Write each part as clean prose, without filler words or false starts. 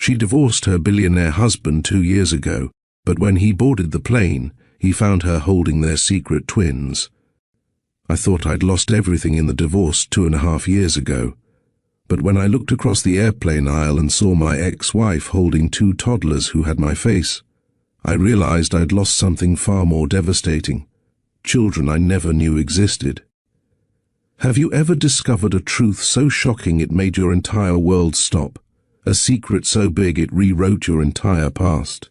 She divorced her billionaire husband 2 years ago, but when he boarded the plane, he found her holding their secret twins. I thought I'd lost everything in the divorce 2.5 years ago, but when I looked across the airplane aisle and saw my ex-wife holding 2 toddlers who had my face, I realized I'd lost something far more devastating: children I never knew existed. Have you ever discovered a truth so shocking it made your entire world stop? A secret so big it rewrote your entire past?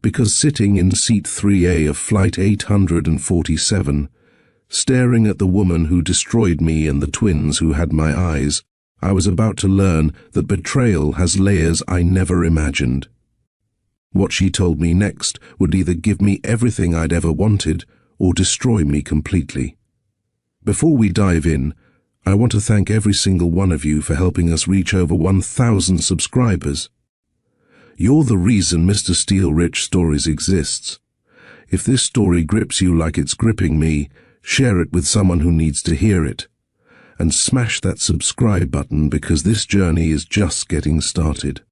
Because sitting in seat 3A of Flight 847, staring at the woman who destroyed me and the twins who had my eyes, I was about to learn that betrayal has layers I never imagined. What she told me next would either give me everything I'd ever wanted or destroy me completely. Before we dive in, I want to thank every single one of you for helping us reach over 1,000 subscribers. You're the reason Mr. Steele Rich Stories exists. If this story grips you like it's gripping me, share it with someone who needs to hear it. And smash that subscribe button because this journey is just getting started.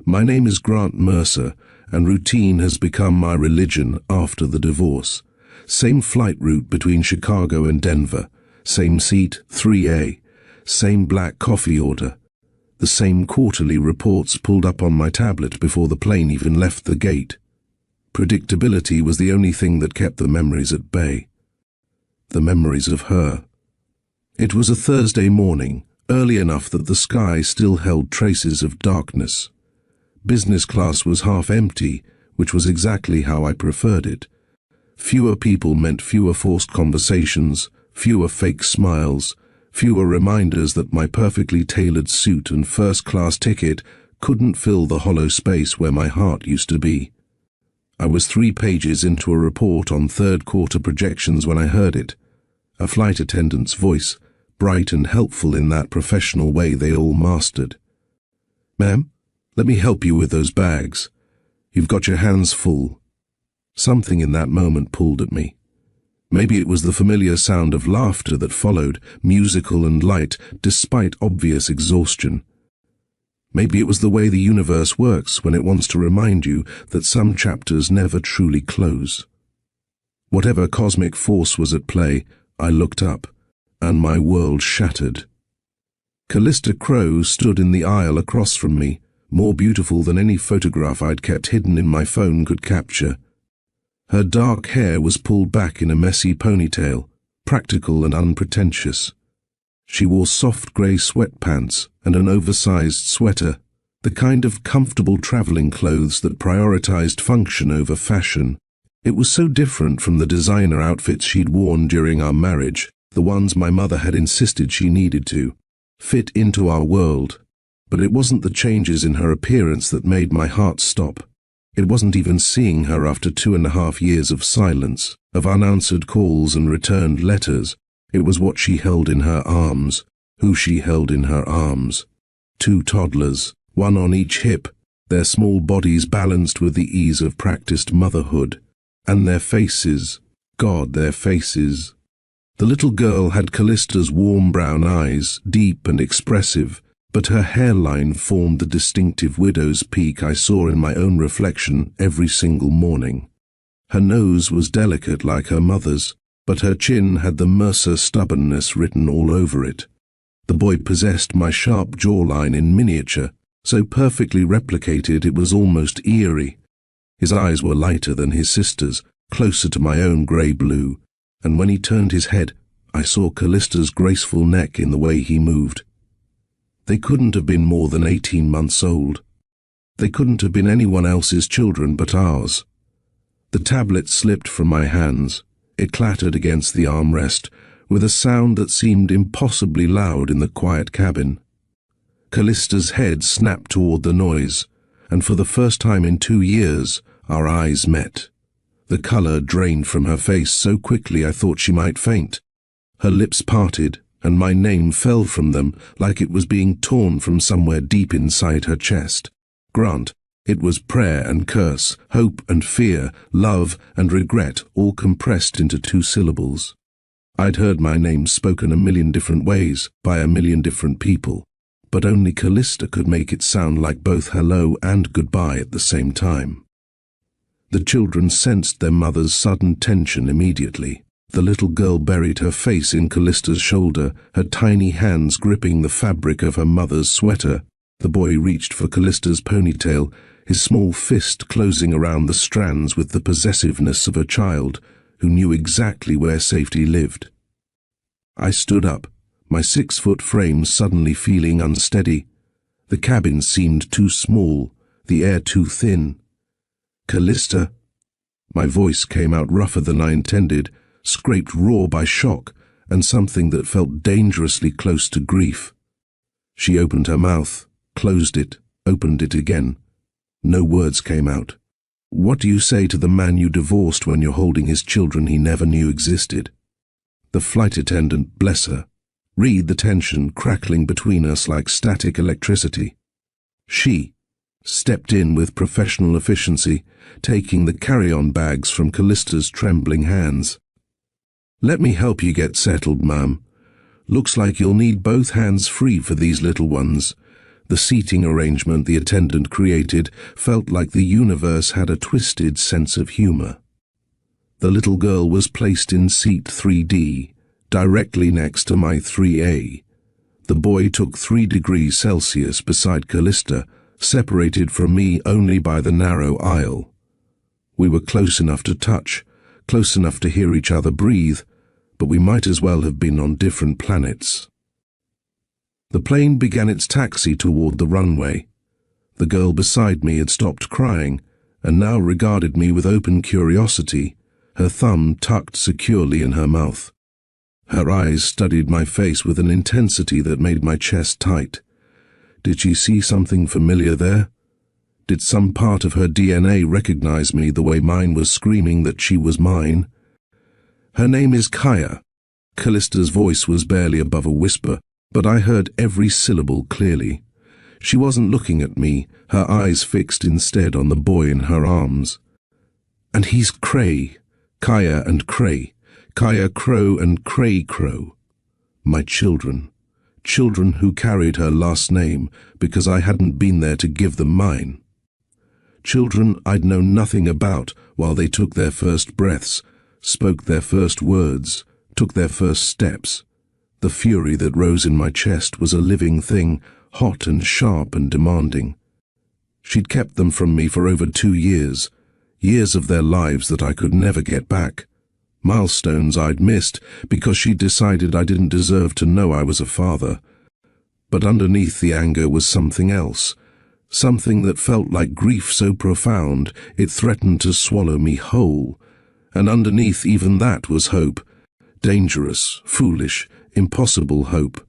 My name is Grant Mercer, and routine has become my religion after the divorce. Same flight route between Chicago and Denver, same seat 3A, same black coffee order, the same quarterly reports pulled up on my tablet before the plane even left the gate. Predictability was the only thing that kept the memories at bay. The memories of her. It was a Thursday morning, early enough that the sky still held traces of darkness. Business class was half empty, which was exactly how I preferred it. Fewer people meant fewer forced conversations, fewer fake smiles, fewer reminders that my perfectly tailored suit and first-class ticket couldn't fill the hollow space where my heart used to be. I was 3 pages into a report on third-quarter projections when I heard it. A flight attendant's voice, bright and helpful in that professional way they all mastered. "Ma'am, let me help you with those bags. You've got your hands full." Something in that moment pulled at me. Maybe it was the familiar sound of laughter that followed, musical and light, despite obvious exhaustion. Maybe it was the way the universe works when it wants to remind you that some chapters never truly close. Whatever cosmic force was at play, I looked up, and my world shattered. Callista Crowe stood in the aisle across from me, more beautiful than any photograph I'd kept hidden in my phone could capture. Her dark hair was pulled back in a messy ponytail, practical and unpretentious. She wore soft grey sweatpants and an oversized sweater, the kind of comfortable traveling clothes that prioritized function over fashion. It was so different from the designer outfits she'd worn during our marriage, the ones my mother had insisted she needed to fit into our world. But it wasn't the changes in her appearance that made my heart stop. It wasn't even seeing her after 2.5 years of silence, of unanswered calls and returned letters. It was what she held in her arms, who she held in her arms. 2 toddlers, one on each hip, their small bodies balanced with the ease of practiced motherhood. And their faces, God, their faces. The little girl had Callista's warm brown eyes, deep and expressive, but her hairline formed the distinctive widow's peak I saw in my own reflection every single morning. Her nose was delicate like her mother's, but her chin had the Mercer stubbornness written all over it. The boy possessed my sharp jawline in miniature, so perfectly replicated it was almost eerie. His eyes were lighter than his sister's, closer to my own grey-blue, and when he turned his head, I saw Callista's graceful neck in the way he moved. They couldn't have been more than 18 months old. They couldn't have been anyone else's children but ours. The tablet slipped from my hands. It clattered against the armrest, with a sound that seemed impossibly loud in the quiet cabin. Callista's head snapped toward the noise, and for the first time in 2 years, our eyes met. The color drained from her face so quickly I thought she might faint. Her lips parted, and my name fell from them like it was being torn from somewhere deep inside her chest. Grant. It was prayer and curse, hope and fear, love and regret, all compressed into 2 syllables. I'd heard my name spoken a million different ways, by a million different people, but only Callista could make it sound like both hello and goodbye at the same time. The children sensed their mother's sudden tension immediately. The little girl buried her face in Callista's shoulder, her tiny hands gripping the fabric of her mother's sweater. The boy reached for Callista's ponytail, his small fist closing around the strands with the possessiveness of a child who knew exactly where safety lived. I stood up, my 6-foot frame suddenly feeling unsteady. The cabin seemed too small, the air too thin. "Callista." My voice came out rougher than I intended, scraped raw by shock and something that felt dangerously close to grief. She opened her mouth, closed it, opened it again. No words came out. "What do you say to the man you divorced when you're holding his children he never knew existed?" The flight attendant, bless her, read the tension crackling between us like static electricity. She stepped in with professional efficiency, taking the carry-on bags from Callista's trembling hands. "Let me help you get settled, ma'am. Looks like you'll need both hands free for these little ones." The seating arrangement the attendant created felt like the universe had a twisted sense of humor. The little girl was placed in seat 3D, directly next to my 3A. The boy took 3 degrees Celsius beside Callista, separated from me only by the narrow aisle. We were close enough to touch, close enough to hear each other breathe, but we might as well have been on different planets. The plane began its taxi toward the runway. The girl beside me had stopped crying and now regarded me with open curiosity, her thumb tucked securely in her mouth. Her eyes studied my face with an intensity that made my chest tight. Did she see something familiar there? Did some part of her DNA recognize me the way mine was screaming that she was mine? "Her name is Kaya." Callista's voice was barely above a whisper, but I heard every syllable clearly. She wasn't looking at me, her eyes fixed instead on the boy in her arms. "And he's Cray. Kaya and Cray. Kaya Crow and Cray Crow. My children. Children who carried her last name because I hadn't been there to give them mine. Children I'd known nothing about while they took their first breaths, spoke their first words, took their first steps. The fury that rose in my chest was a living thing, hot and sharp and demanding. She'd kept them from me for over 2 years, years of their lives that I could never get back. Milestones I'd missed because she'd decided I didn't deserve to know I was a father. But underneath the anger was something else, something that felt like grief so profound it threatened to swallow me whole. And underneath even that was hope, dangerous, foolish, impossible hope.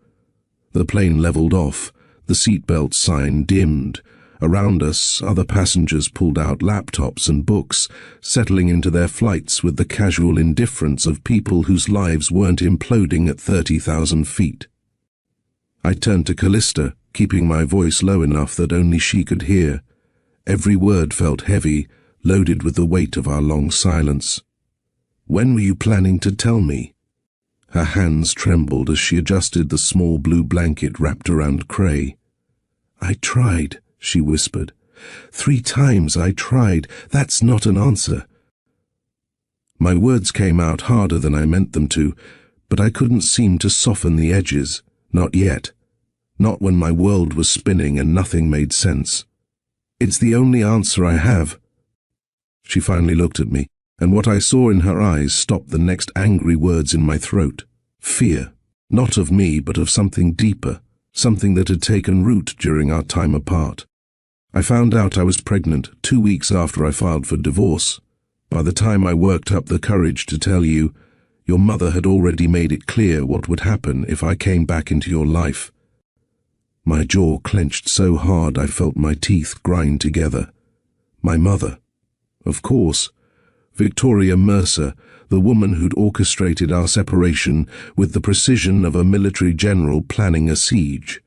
The plane leveled off, the seatbelt sign dimmed. Around us, other passengers pulled out laptops and books, settling into their flights with the casual indifference of people whose lives weren't imploding at 30,000 feet. I turned to Callista, keeping my voice low enough that only she could hear. Every word felt heavy, loaded with the weight of our long silence. "When were you planning to tell me?" Her hands trembled as she adjusted the small blue blanket wrapped around Cray. "I tried," she whispered. 3 times I tried. That's not an answer." My words came out harder than I meant them to, but I couldn't seem to soften the edges. Not yet. Not when my world was spinning and nothing made sense. "It's the only answer I have." She finally looked at me, and what I saw in her eyes stopped the next angry words in my throat. Fear. Not of me, but of something deeper, something that had taken root during our time apart. I found out I was pregnant 2 weeks after I filed for divorce. By the time I worked up the courage to tell you, your mother had already made it clear what would happen if I came back into your life. My jaw clenched so hard I felt my teeth grind together. My mother. Of course. Victoria Mercer, the woman who'd orchestrated our separation with the precision of a military general planning a siege.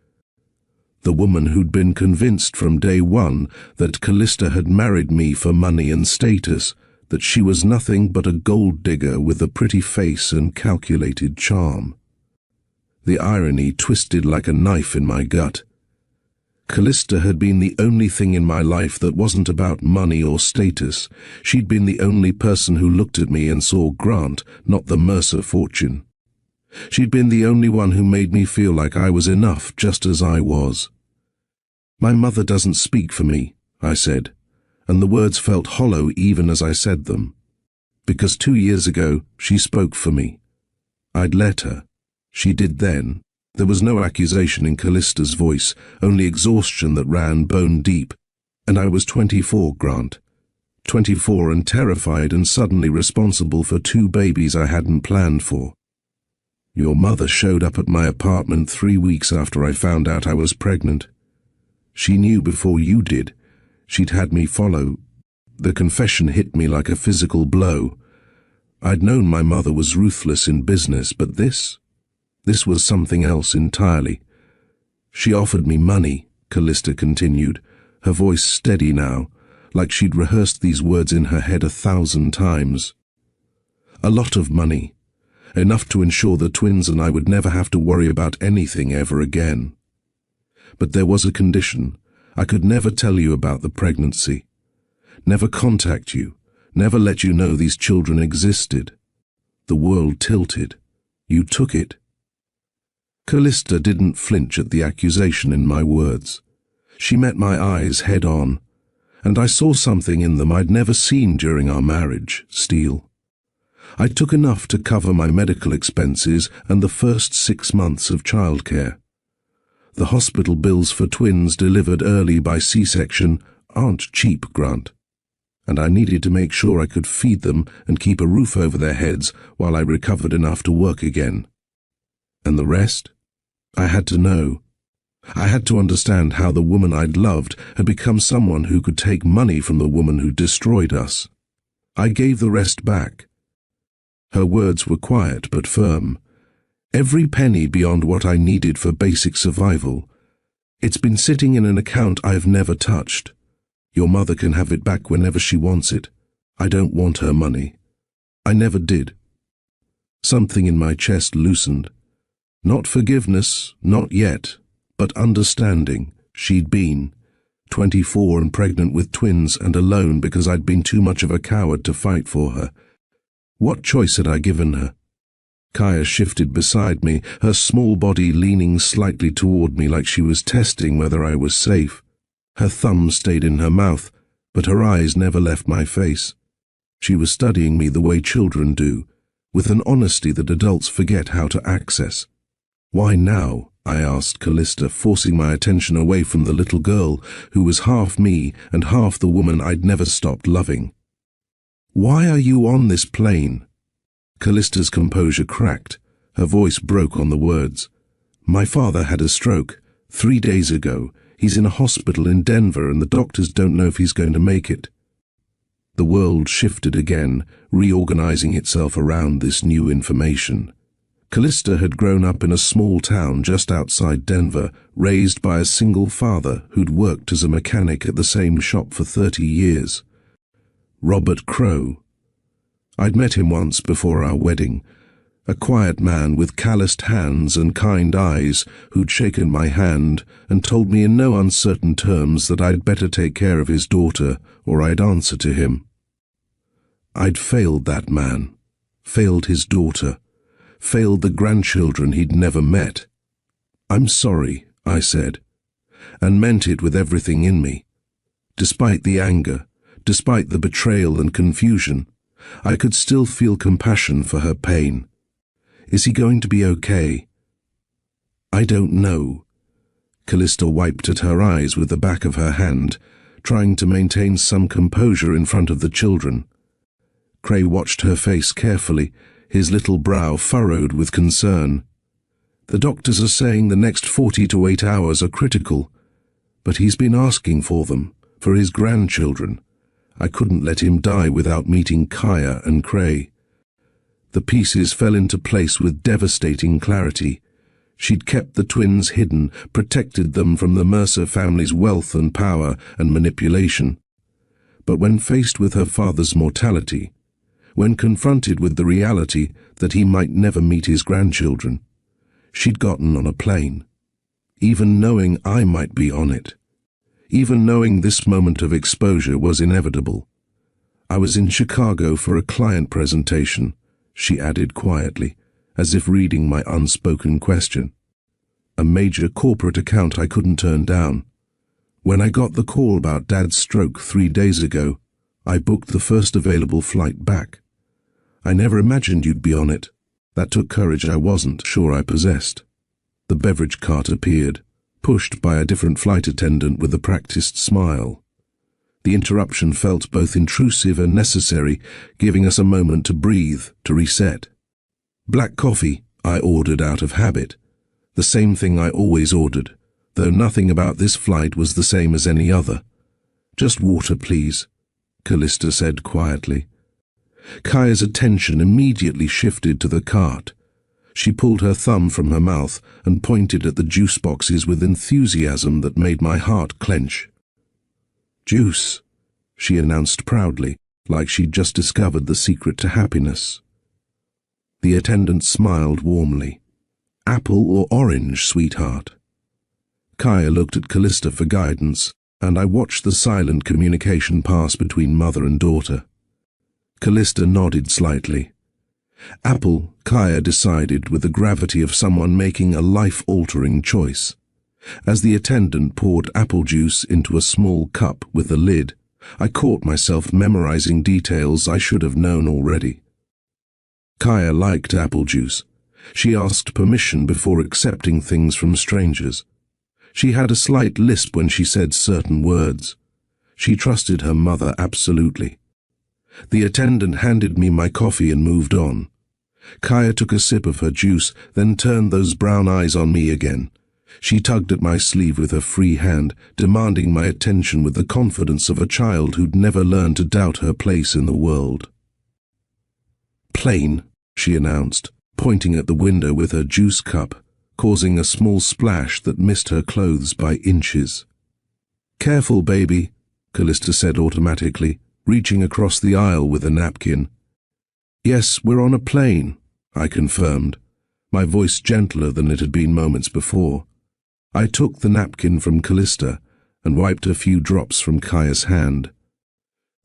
The woman who'd been convinced from day one that Callista had married me for money and status, that she was nothing but a gold digger with a pretty face and calculated charm. The irony twisted like a knife in my gut. Callista had been the only thing in my life that wasn't about money or status. She'd been the only person who looked at me and saw Grant, not the Mercer fortune. She'd been the only one who made me feel like I was enough just as I was. "My mother doesn't speak for me," I said, and the words felt hollow even as I said them. Because 2 years ago, she spoke for me. I'd let her. She did then. There was no accusation in Callista's voice, only exhaustion that ran bone deep. And I was 24, Grant. 24 and terrified and suddenly responsible for 2 babies I hadn't planned for. Your mother showed up at my apartment 3 weeks after I found out I was pregnant. She knew before you did. She'd had me follow. The confession hit me like a physical blow. I'd known my mother was ruthless in business, but this was something else entirely. She offered me money, Callista continued, her voice steady now, like she'd rehearsed these words in her head 1,000 times. A lot of money, enough to ensure the twins and I would never have to worry about anything ever again. But there was a condition. I could never tell you about the pregnancy, never contact you, never let you know these children existed. The world tilted. You took it. Callista didn't flinch at the accusation in my words. She met my eyes head on, and I saw something in them I'd never seen during our marriage, Steele. I took enough to cover my medical expenses and the first 6 months of childcare. The hospital bills for twins delivered early by C-section aren't cheap, Grant. And I needed to make sure I could feed them and keep a roof over their heads while I recovered enough to work again. And the rest? I had to know. I had to understand how the woman I'd loved had become someone who could take money from the woman who destroyed us. I gave the rest back. Her words were quiet but firm. Every penny beyond what I needed for basic survival. It's been sitting in an account I've never touched. Your mother can have it back whenever she wants it. I don't want her money. I never did. Something in my chest loosened. Not forgiveness, not yet, but understanding. She'd been 24 and pregnant with twins and alone because I'd been too much of a coward to fight for her. What choice had I given her? Kaya shifted beside me, her small body leaning slightly toward me like she was testing whether I was safe. Her thumb stayed in her mouth, but her eyes never left my face. She was studying me the way children do, with an honesty that adults forget how to access. "Why now?" I asked Callista, forcing my attention away from the little girl who was half me and half the woman I'd never stopped loving. "Why are you on this plane?" Callista's composure cracked. Her voice broke on the words. "My father had a stroke 3 days ago. He's in a hospital in Denver and the doctors don't know if he's going to make it." The world shifted again, reorganizing itself around this new information. Callista had grown up in a small town just outside Denver, raised by a single father who'd worked as a mechanic at the same shop for 30 years. Robert Crow. I'd met him once before our wedding, a quiet man with calloused hands and kind eyes who'd shaken my hand and told me in no uncertain terms that I'd better take care of his daughter or I'd answer to him. I'd failed that man, failed his daughter, failed the grandchildren he'd never met. "I'm sorry," I said, and meant it with everything in me. Despite the anger, despite the betrayal and confusion, I could still feel compassion for her pain. Is he going to be okay? I don't know. Callista wiped at her eyes with the back of her hand, trying to maintain some composure in front of the children. Cray watched her face carefully, his little brow furrowed with concern. "The doctors are saying the next 40 to 8 hours are critical, but he's been asking for them, for his grandchildren. I couldn't let him die without meeting Kaya and Cray." The pieces fell into place with devastating clarity. She'd kept the twins hidden, protected them from the Mercer family's wealth and power and manipulation. But when faced with her father's mortality, when confronted with the reality that he might never meet his grandchildren, she'd gotten on a plane. even knowing I might be on it. Even knowing this moment of exposure was inevitable. I was in Chicago for a client presentation, she added quietly, as if reading my unspoken question. A major corporate account I couldn't turn down. When I got the call about Dad's stroke 3 days ago, I booked the first available flight back. I never imagined you'd be on it. That took courage I wasn't sure I possessed. The beverage cart appeared, pushed by a different flight attendant with a practiced smile. The interruption felt both intrusive and necessary, giving us a moment to breathe, to reset. Black coffee, I ordered out of habit. The same thing I always ordered, though nothing about this flight was the same as any other. Just water, please, Callista said quietly. Kaya's attention immediately shifted to the cart. She pulled her thumb from her mouth and pointed at the juice boxes with enthusiasm that made my heart clench. Juice, she announced proudly, like she'd just discovered the secret to happiness. The attendant smiled warmly. Apple or orange, sweetheart? Kaya looked at Callista for guidance, and I watched the silent communication pass between mother and daughter. Callista nodded slightly. Apple, Kaya decided with the gravity of someone making a life-altering choice. As the attendant poured apple juice into a small cup with a lid, I caught myself memorizing details I should have known already. Kaya liked apple juice. She asked permission before accepting things from strangers. She had a slight lisp when she said certain words. She trusted her mother absolutely. The attendant handed me my coffee and moved on. Kaya took a sip of her juice, then turned those brown eyes on me again. She tugged at my sleeve with her free hand, demanding my attention with the confidence of a child who'd never learned to doubt her place in the world. Plane, she announced, pointing at the window with her juice cup, causing a small splash that missed her clothes by inches. Careful, baby, Callista said automatically, reaching across the aisle with a napkin. Yes, we're on a plane, I confirmed, my voice gentler than it had been moments before. I took the napkin from Callista and wiped a few drops from Kaya's hand.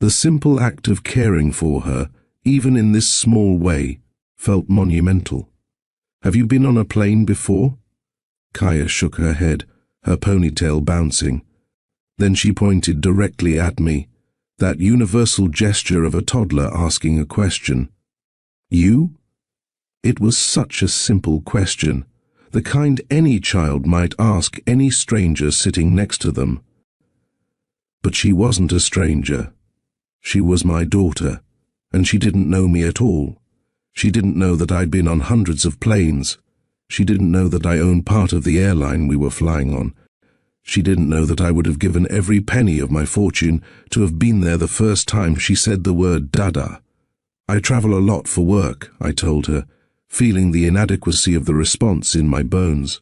The simple act of caring for her, even in this small way, felt monumental. Have you been on a plane before? Kaya shook her head, her ponytail bouncing. Then she pointed directly at me, that universal gesture of a toddler asking a question. You? It was such a simple question, the kind any child might ask any stranger sitting next to them. But she wasn't a stranger. She was my daughter, and she didn't know me at all. She didn't know that I'd been on hundreds of planes. She didn't know that I owned part of the airline we were flying on. She didn't know that I would have given every penny of my fortune to have been there the first time she said the word Dada. I travel a lot for work, I told her, feeling the inadequacy of the response in my bones.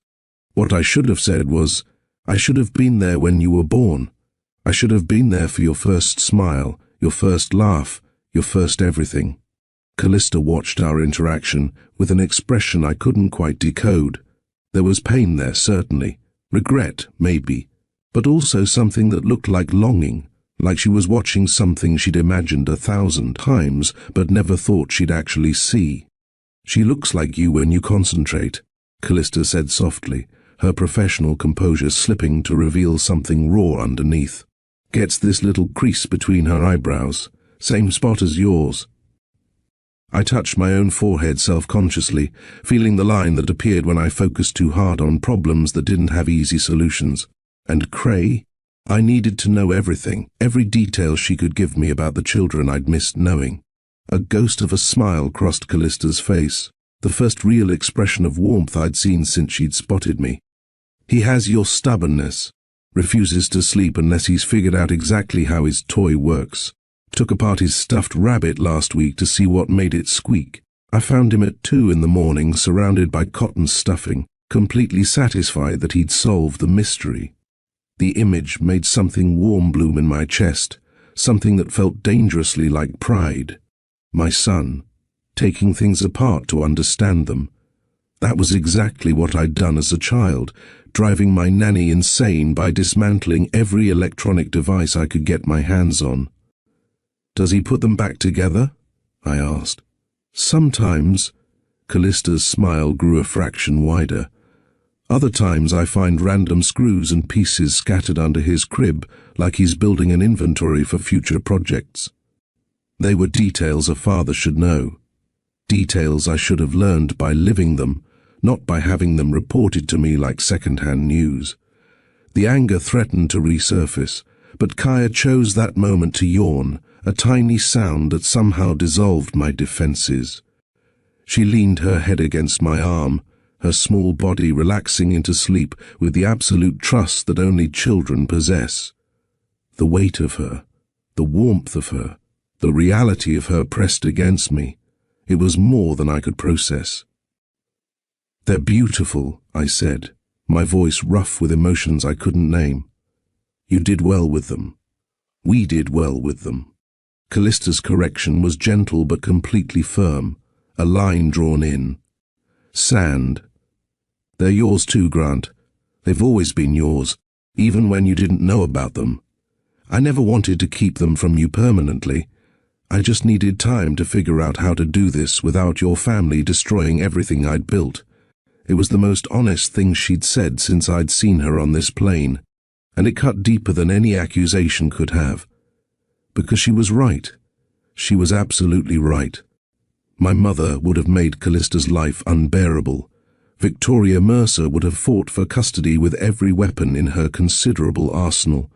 What I should have said was, I should have been there when you were born. I should have been there for your first smile, your first laugh, your first everything. Callista watched our interaction with an expression I couldn't quite decode. There was pain there, certainly, regret, maybe, but also something that looked like longing, like she was watching something she'd imagined 1,000 times but never thought she'd actually see. She looks like you when you concentrate, Callista said softly, her professional composure slipping to reveal something raw underneath. Gets this little crease between her eyebrows, same spot as yours. I touched my own forehead self-consciously, feeling the line that appeared when I focused too hard on problems that didn't have easy solutions. And Cray? I needed to know everything, every detail she could give me about the children I'd missed knowing. A ghost of a smile crossed Callista's face, the first real expression of warmth I'd seen since she'd spotted me. He has your stubbornness. Refuses to sleep unless he's figured out exactly how his toy works. Took apart his stuffed rabbit last week to see what made it squeak. I found him at 2 in the morning, surrounded by cotton stuffing, completely satisfied that he'd solved the mystery. The image made something warm bloom in my chest, something that felt dangerously like pride. My son, taking things apart to understand them. That was exactly what I'd done as a child, driving my nanny insane by dismantling every electronic device I could get my hands on. "Does he put them back together?" I asked. "Sometimes." Callista's smile grew a fraction wider. "Other times I find random screws and pieces scattered under his crib, like he's building an inventory for future projects." They were details a father should know. Details I should have learned by living them, not by having them reported to me like second-hand news. The anger threatened to resurface, but Kaya chose that moment to yawn, a tiny sound that somehow dissolved my defenses. She leaned her head against my arm, her small body relaxing into sleep with the absolute trust that only children possess. The weight of her, the warmth of her, the reality of her pressed against me. It was more than I could process. "They're beautiful," I said, my voice rough with emotions I couldn't name. "You did well with them. We did well with them." Callista's correction was gentle but completely firm, a line drawn in. "Sand. They're yours too, Grant. They've always been yours, even when you didn't know about them. I never wanted to keep them from you permanently. I just needed time to figure out how to do this without your family destroying everything I'd built." It was the most honest thing she'd said since I'd seen her on this plane, and it cut deeper than any accusation could have. Because she was right. She was absolutely right. My mother would have made Callista's life unbearable. Victoria Mercer would have fought for custody with every weapon in her considerable arsenal.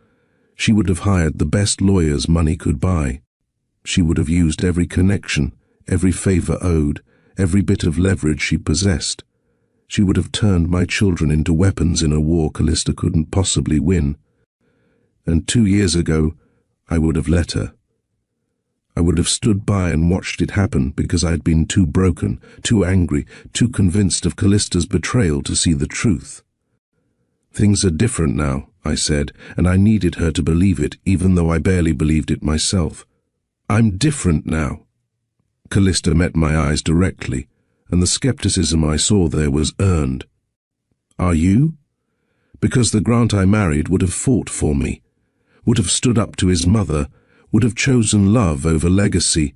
She would have hired the best lawyers money could buy. She would have used every connection, every favor owed, every bit of leverage she possessed. She would have turned my children into weapons in a war Callista couldn't possibly win. And 2 years ago, I would have let her. I would have stood by and watched it happen because I had been too broken, too angry, too convinced of Callista's betrayal to see the truth. "Things are different now," I said, and I needed her to believe it, even though I barely believed it myself. "I'm different now." Callista met my eyes directly, and the skepticism I saw there was earned. "Are you?" Because the Grant I married would have fought for me, would have stood up to his mother, would have chosen love over legacy.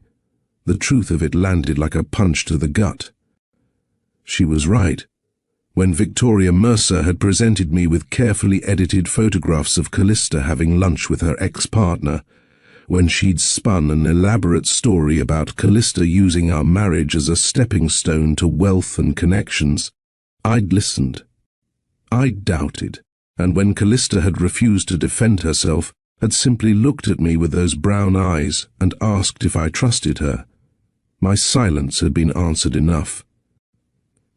The truth of it landed like a punch to the gut. She was right. When Victoria Mercer had presented me with carefully edited photographs of Callista having lunch with her ex-partner, when she'd spun an elaborate story about Callista using our marriage as a stepping stone to wealth and connections, I'd listened. I'd doubted, and when Callista had refused to defend herself, had simply looked at me with those brown eyes and asked if I trusted her. My silence had been answered enough.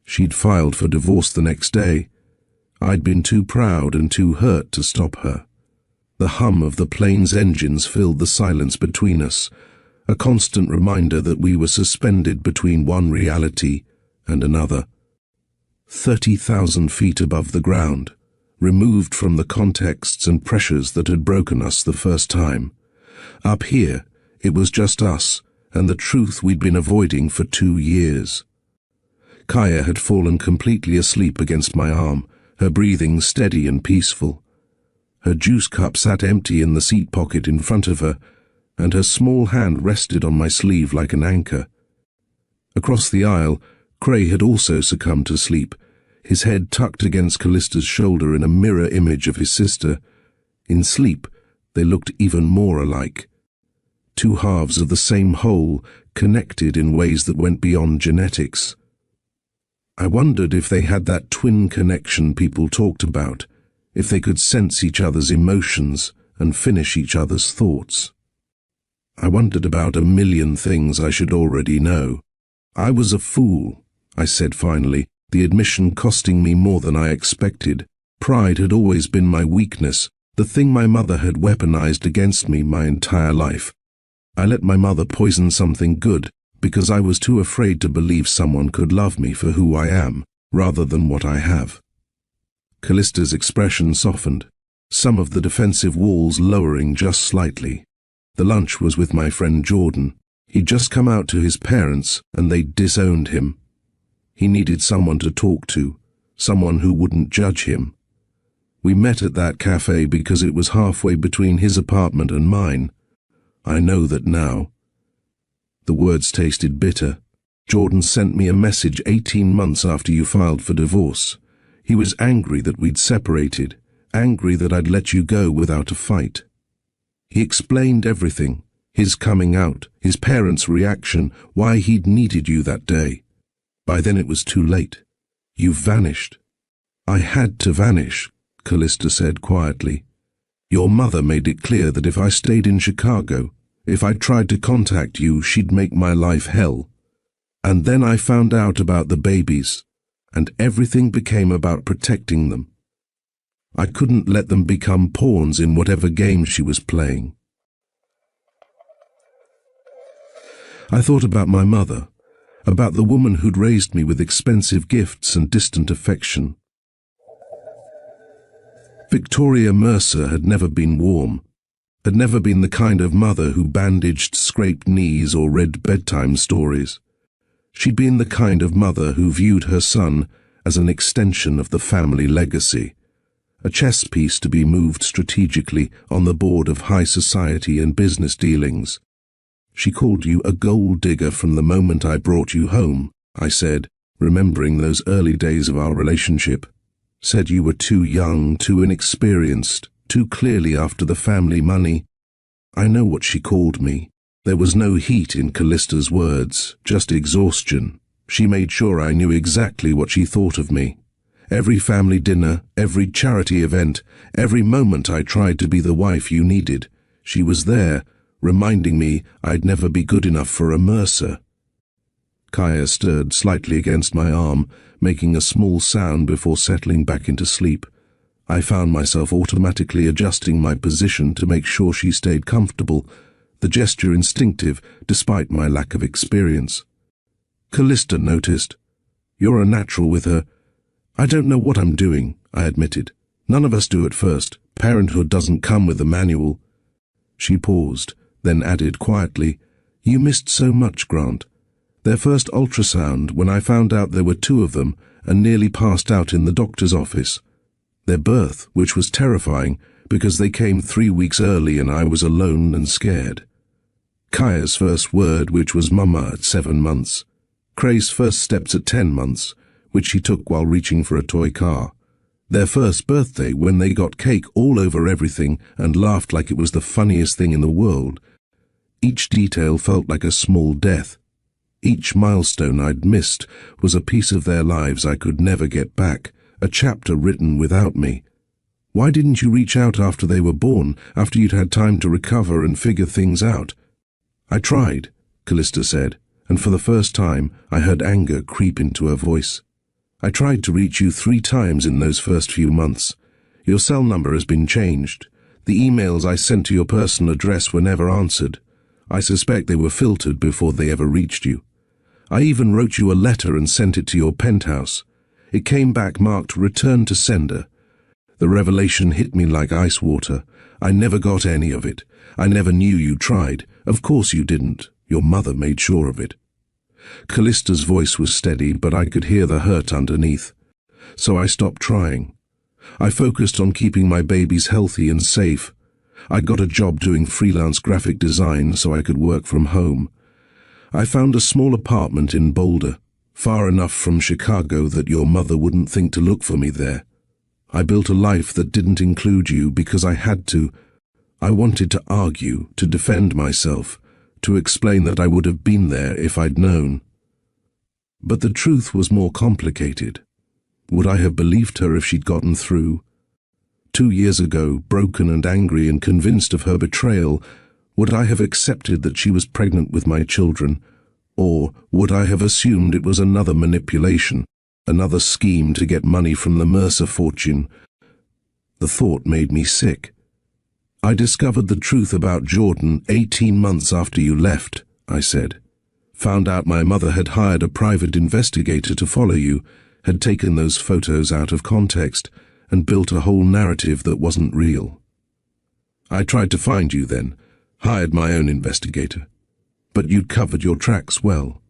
She'd filed for divorce the next day. I'd been too proud and too hurt to stop her. The hum of the plane's engines filled the silence between us, a constant reminder that we were suspended between one reality and another. 30,000 feet above the ground, removed from the contexts and pressures that had broken us the first time. Up here, it was just us and the truth we'd been avoiding for 2 years. Kaya had fallen completely asleep against my arm, her breathing steady and peaceful. Her juice cup sat empty in the seat pocket in front of her, and her small hand rested on my sleeve like an anchor. Across the aisle, Cray had also succumbed to sleep, his head tucked against Callista's shoulder in a mirror image of his sister. In sleep, they looked even more alike. 2 halves of the same whole, connected in ways that went beyond genetics. I wondered if they had that twin connection people talked about, if they could sense each other's emotions and finish each other's thoughts. I wondered about a million things I should already know. I was a fool, I said finally, the admission costing me more than I expected. Pride had always been my weakness, the thing my mother had weaponized against me my entire life. I let my mother poison something good because I was too afraid to believe someone could love me for who I am, rather than what I have. Callista's expression softened, some of the defensive walls lowering just slightly. The lunch was with my friend Jordan. He'd just come out to his parents, and they'd disowned him. He needed someone to talk to, someone who wouldn't judge him. We met at that cafe because it was halfway between his apartment and mine. I know that now." The words tasted bitter. "Jordan sent me a message 18 months after you filed for divorce. He was angry that we'd separated, angry that I'd let you go without a fight. He explained everything, his coming out, his parents' reaction, why he'd needed you that day. By then it was too late. You vanished." "I had to vanish," Callista said quietly. "Your mother made it clear that if I stayed in Chicago, if I tried to contact you, she'd make my life hell. And then I found out about the babies, and everything became about protecting them. I couldn't let them become pawns in whatever game she was playing." I thought about my mother, about the woman who'd raised me with expensive gifts and distant affection. Victoria Mercer had never been warm, had never been the kind of mother who bandaged scraped knees or read bedtime stories. She'd been the kind of mother who viewed her son as an extension of the family legacy, a chess piece to be moved strategically on the board of high society and business dealings. "She called you a gold digger from the moment I brought you home," I said, remembering those early days of our relationship. "Said you were too young, too inexperienced, too clearly after the family money." I know what she called me. There was no heat in Callista's words, just exhaustion. She made sure I knew exactly what she thought of me. Every family dinner, every charity event, every moment I tried to be the wife you needed, she was there, reminding me I'd never be good enough for a Mercer. Kaya stirred slightly against my arm, making a small sound before settling back into sleep. I found myself automatically adjusting my position to make sure she stayed comfortable, the gesture instinctive despite my lack of experience. Callista noticed. "You're a natural with her." "I don't know what I'm doing," I admitted. "None of us do at first. Parenthood doesn't come with a manual." She paused, then added quietly, "You missed so much, Grant. Their first ultrasound, when I found out there were 2 of them, and nearly passed out in the doctor's office. Their birth, which was terrifying, because they came 3 weeks early and I was alone and scared. Kaya's first word, which was Mama at 7 months. Cray's first steps at 10 months, which she took while reaching for a toy car. Their first birthday, when they got cake all over everything and laughed like it was the funniest thing in the world. Each detail felt like a small death. Each milestone I'd missed was a piece of their lives I could never get back, a chapter written without me. Why didn't you reach out after they were born, after you'd had time to recover and figure things out?" "I tried," Callista said, and for the first time I heard anger creep into her voice. "I tried to reach you 3 times in those first few months. Your cell number has been changed. The emails I sent to your personal address were never answered. I suspect they were filtered before they ever reached you. I even wrote you a letter and sent it to your penthouse. It came back marked Return to Sender. The revelation hit me like ice water. I never got any of it. I never knew you tried. Of course you didn't. Your mother made sure of it." Callista's voice was steady, but I could hear the hurt underneath. So I stopped trying. I focused on keeping my babies healthy and safe. I got a job doing freelance graphic design so I could work from home. I found a small apartment in Boulder, far enough from Chicago that your mother wouldn't think to look for me there. I built a life that didn't include you because I had to. I wanted to argue, to defend myself, to explain that I would have been there if I'd known. But the truth was more complicated. Would I have believed her if she'd gotten through? 2 years ago, broken and angry and convinced of her betrayal, would I have accepted that she was pregnant with my children? Or would I have assumed it was another manipulation, another scheme to get money from the Mercer fortune? The thought made me sick. "I discovered the truth about Jordan 18 months after you left," I said. "Found out my mother had hired a private investigator to follow you, had taken those photos out of context, and built a whole narrative that wasn't real. I tried to find you then, hired my own investigator. But you'd covered your tracks well."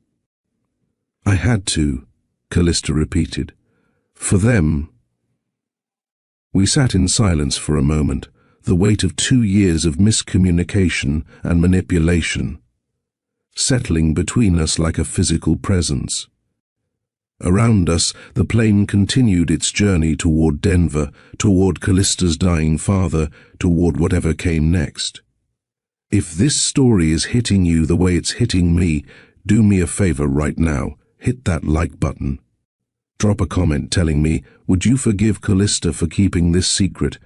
"I had to," Callista repeated. "For them, We sat in silence for a moment, the weight of 2 years of miscommunication and manipulation settling between us like a physical presence. Around us, the plane continued its journey toward Denver, toward Callista's dying father, toward whatever came next. If this story is hitting you the way it's hitting me, do me a favor right now, hit that like button. Drop a comment telling me, would you forgive Callista for keeping this secret?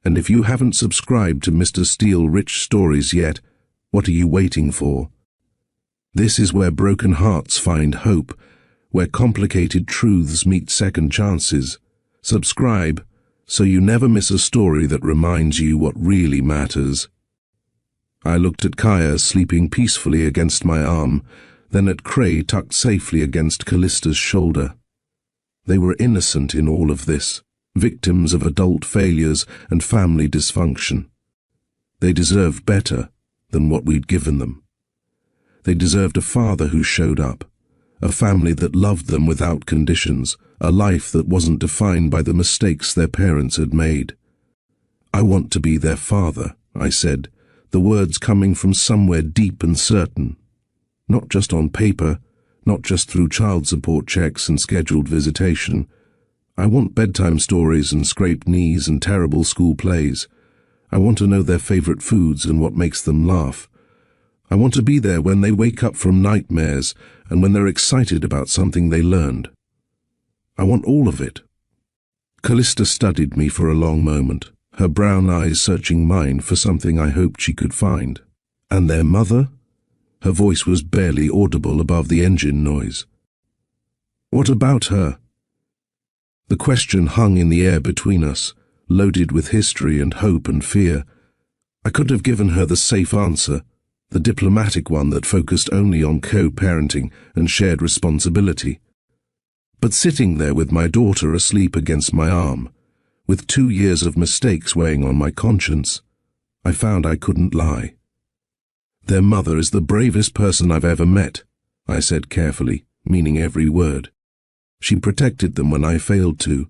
And if you haven't subscribed to Mr. Steele Rich Stories yet, what are you waiting for? This is where broken hearts find hope, where complicated truths meet second chances. Subscribe so you never miss a story that reminds you what really matters. I looked at Kaya sleeping peacefully against my arm, then at Cray tucked safely against Callista's shoulder. They were innocent in all of this, victims of adult failures and family dysfunction. They deserved better than what we'd given them. They deserved a father who showed up, a family that loved them without conditions, a life that wasn't defined by the mistakes their parents had made. I want to be their father, I said, the words coming from somewhere deep and certain. Not just on paper, not just through child support checks and scheduled visitation. I want bedtime stories and scraped knees and terrible school plays. I want to know their favorite foods and what makes them laugh. I want to be there when they wake up from nightmares and when they're excited about something they learned. I want all of it. Callista studied me for a long moment, her brown eyes searching mine for something I hoped she could find. And their mother? Her voice was barely audible above the engine noise. What about her? The question hung in the air between us, loaded with history and hope and fear. I could have given her the safe answer, the diplomatic one that focused only on co-parenting and shared responsibility. But sitting there with my daughter asleep against my arm, with 2 years of mistakes weighing on my conscience, I found I couldn't lie. Their mother is the bravest person I've ever met, I said carefully, meaning every word. She protected them when I failed to.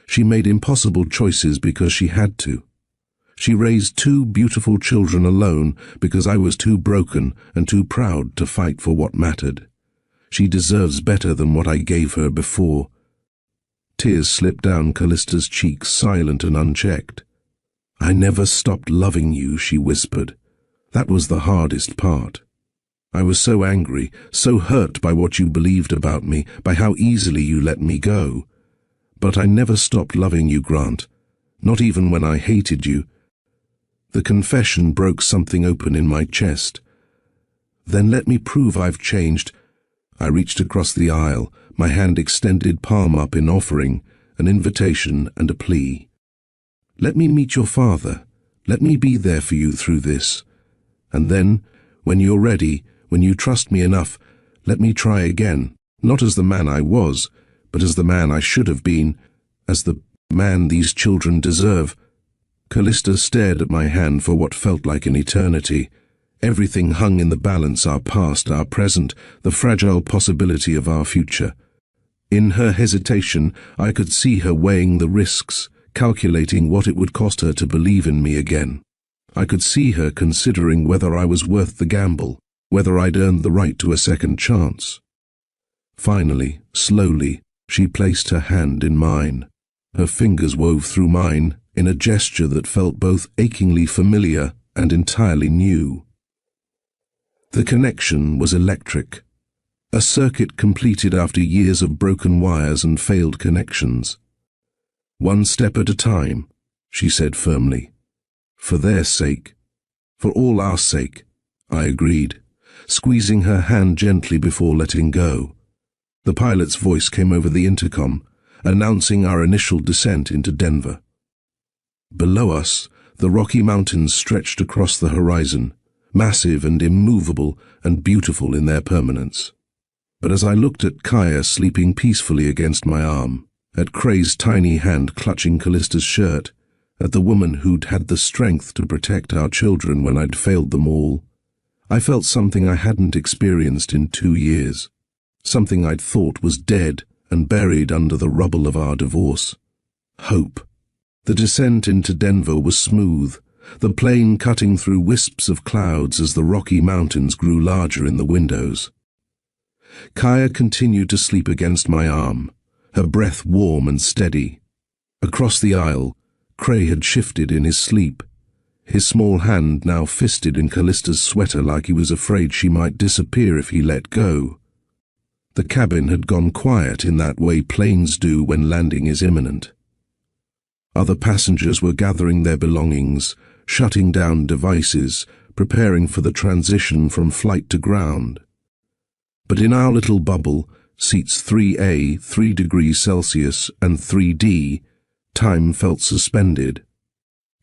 She made impossible choices because she had to. She raised 2 beautiful children alone because I was too broken and too proud to fight for what mattered. She deserves better than what I gave her before. Tears slipped down Callista's cheeks, silent and unchecked. I never stopped loving you, she whispered. That was the hardest part. I was so angry, so hurt by what you believed about me, by how easily you let me go. But I never stopped loving you, Grant, not even when I hated you. The confession broke something open in my chest. Then let me prove I've changed. I reached across the aisle, my hand extended palm up in offering, an invitation and a plea. Let me meet your father. Let me be there for you through this. And then, when you're ready, when you trust me enough, let me try again, not as the man I was, but as the man I should have been, as the man these children deserve. Callista stared at my hand for what felt like an eternity. Everything hung in the balance, our past, our present, the fragile possibility of our future. In her hesitation, I could see her weighing the risks, calculating what it would cost her to believe in me again. I could see her considering whether I was worth the gamble, whether I'd earned the right to a second chance. Finally, slowly, she placed her hand in mine. Her fingers wove through mine in a gesture that felt both achingly familiar and entirely new. The connection was electric, a circuit completed after years of broken wires and failed connections. One step at a time, she said firmly. For their sake, for all our sake, I agreed, squeezing her hand gently before letting go. The pilot's voice came over the intercom, announcing our initial descent into Denver. Below us, the Rocky Mountains stretched across the horizon, massive and immovable and beautiful in their permanence. But as I looked at Kaya sleeping peacefully against my arm, at Cray's tiny hand clutching Callista's shirt, at the woman who'd had the strength to protect our children when I'd failed them all, I felt something I hadn't experienced in 2 years, something I'd thought was dead and buried under the rubble of our divorce. Hope. The descent into Denver was smooth, the plane cutting through wisps of clouds as the Rocky Mountains grew larger in the windows. Kaya continued to sleep against my arm, her breath warm and steady. Across the aisle, Cray had shifted in his sleep, his small hand now fisted in Callista's sweater like he was afraid she might disappear if he let go. The cabin had gone quiet in that way planes do when landing is imminent. Other passengers were gathering their belongings, shutting down devices, preparing for the transition from flight to ground. But in our little bubble, seats 3A, 3 degrees Celsius, and 3D, time felt suspended.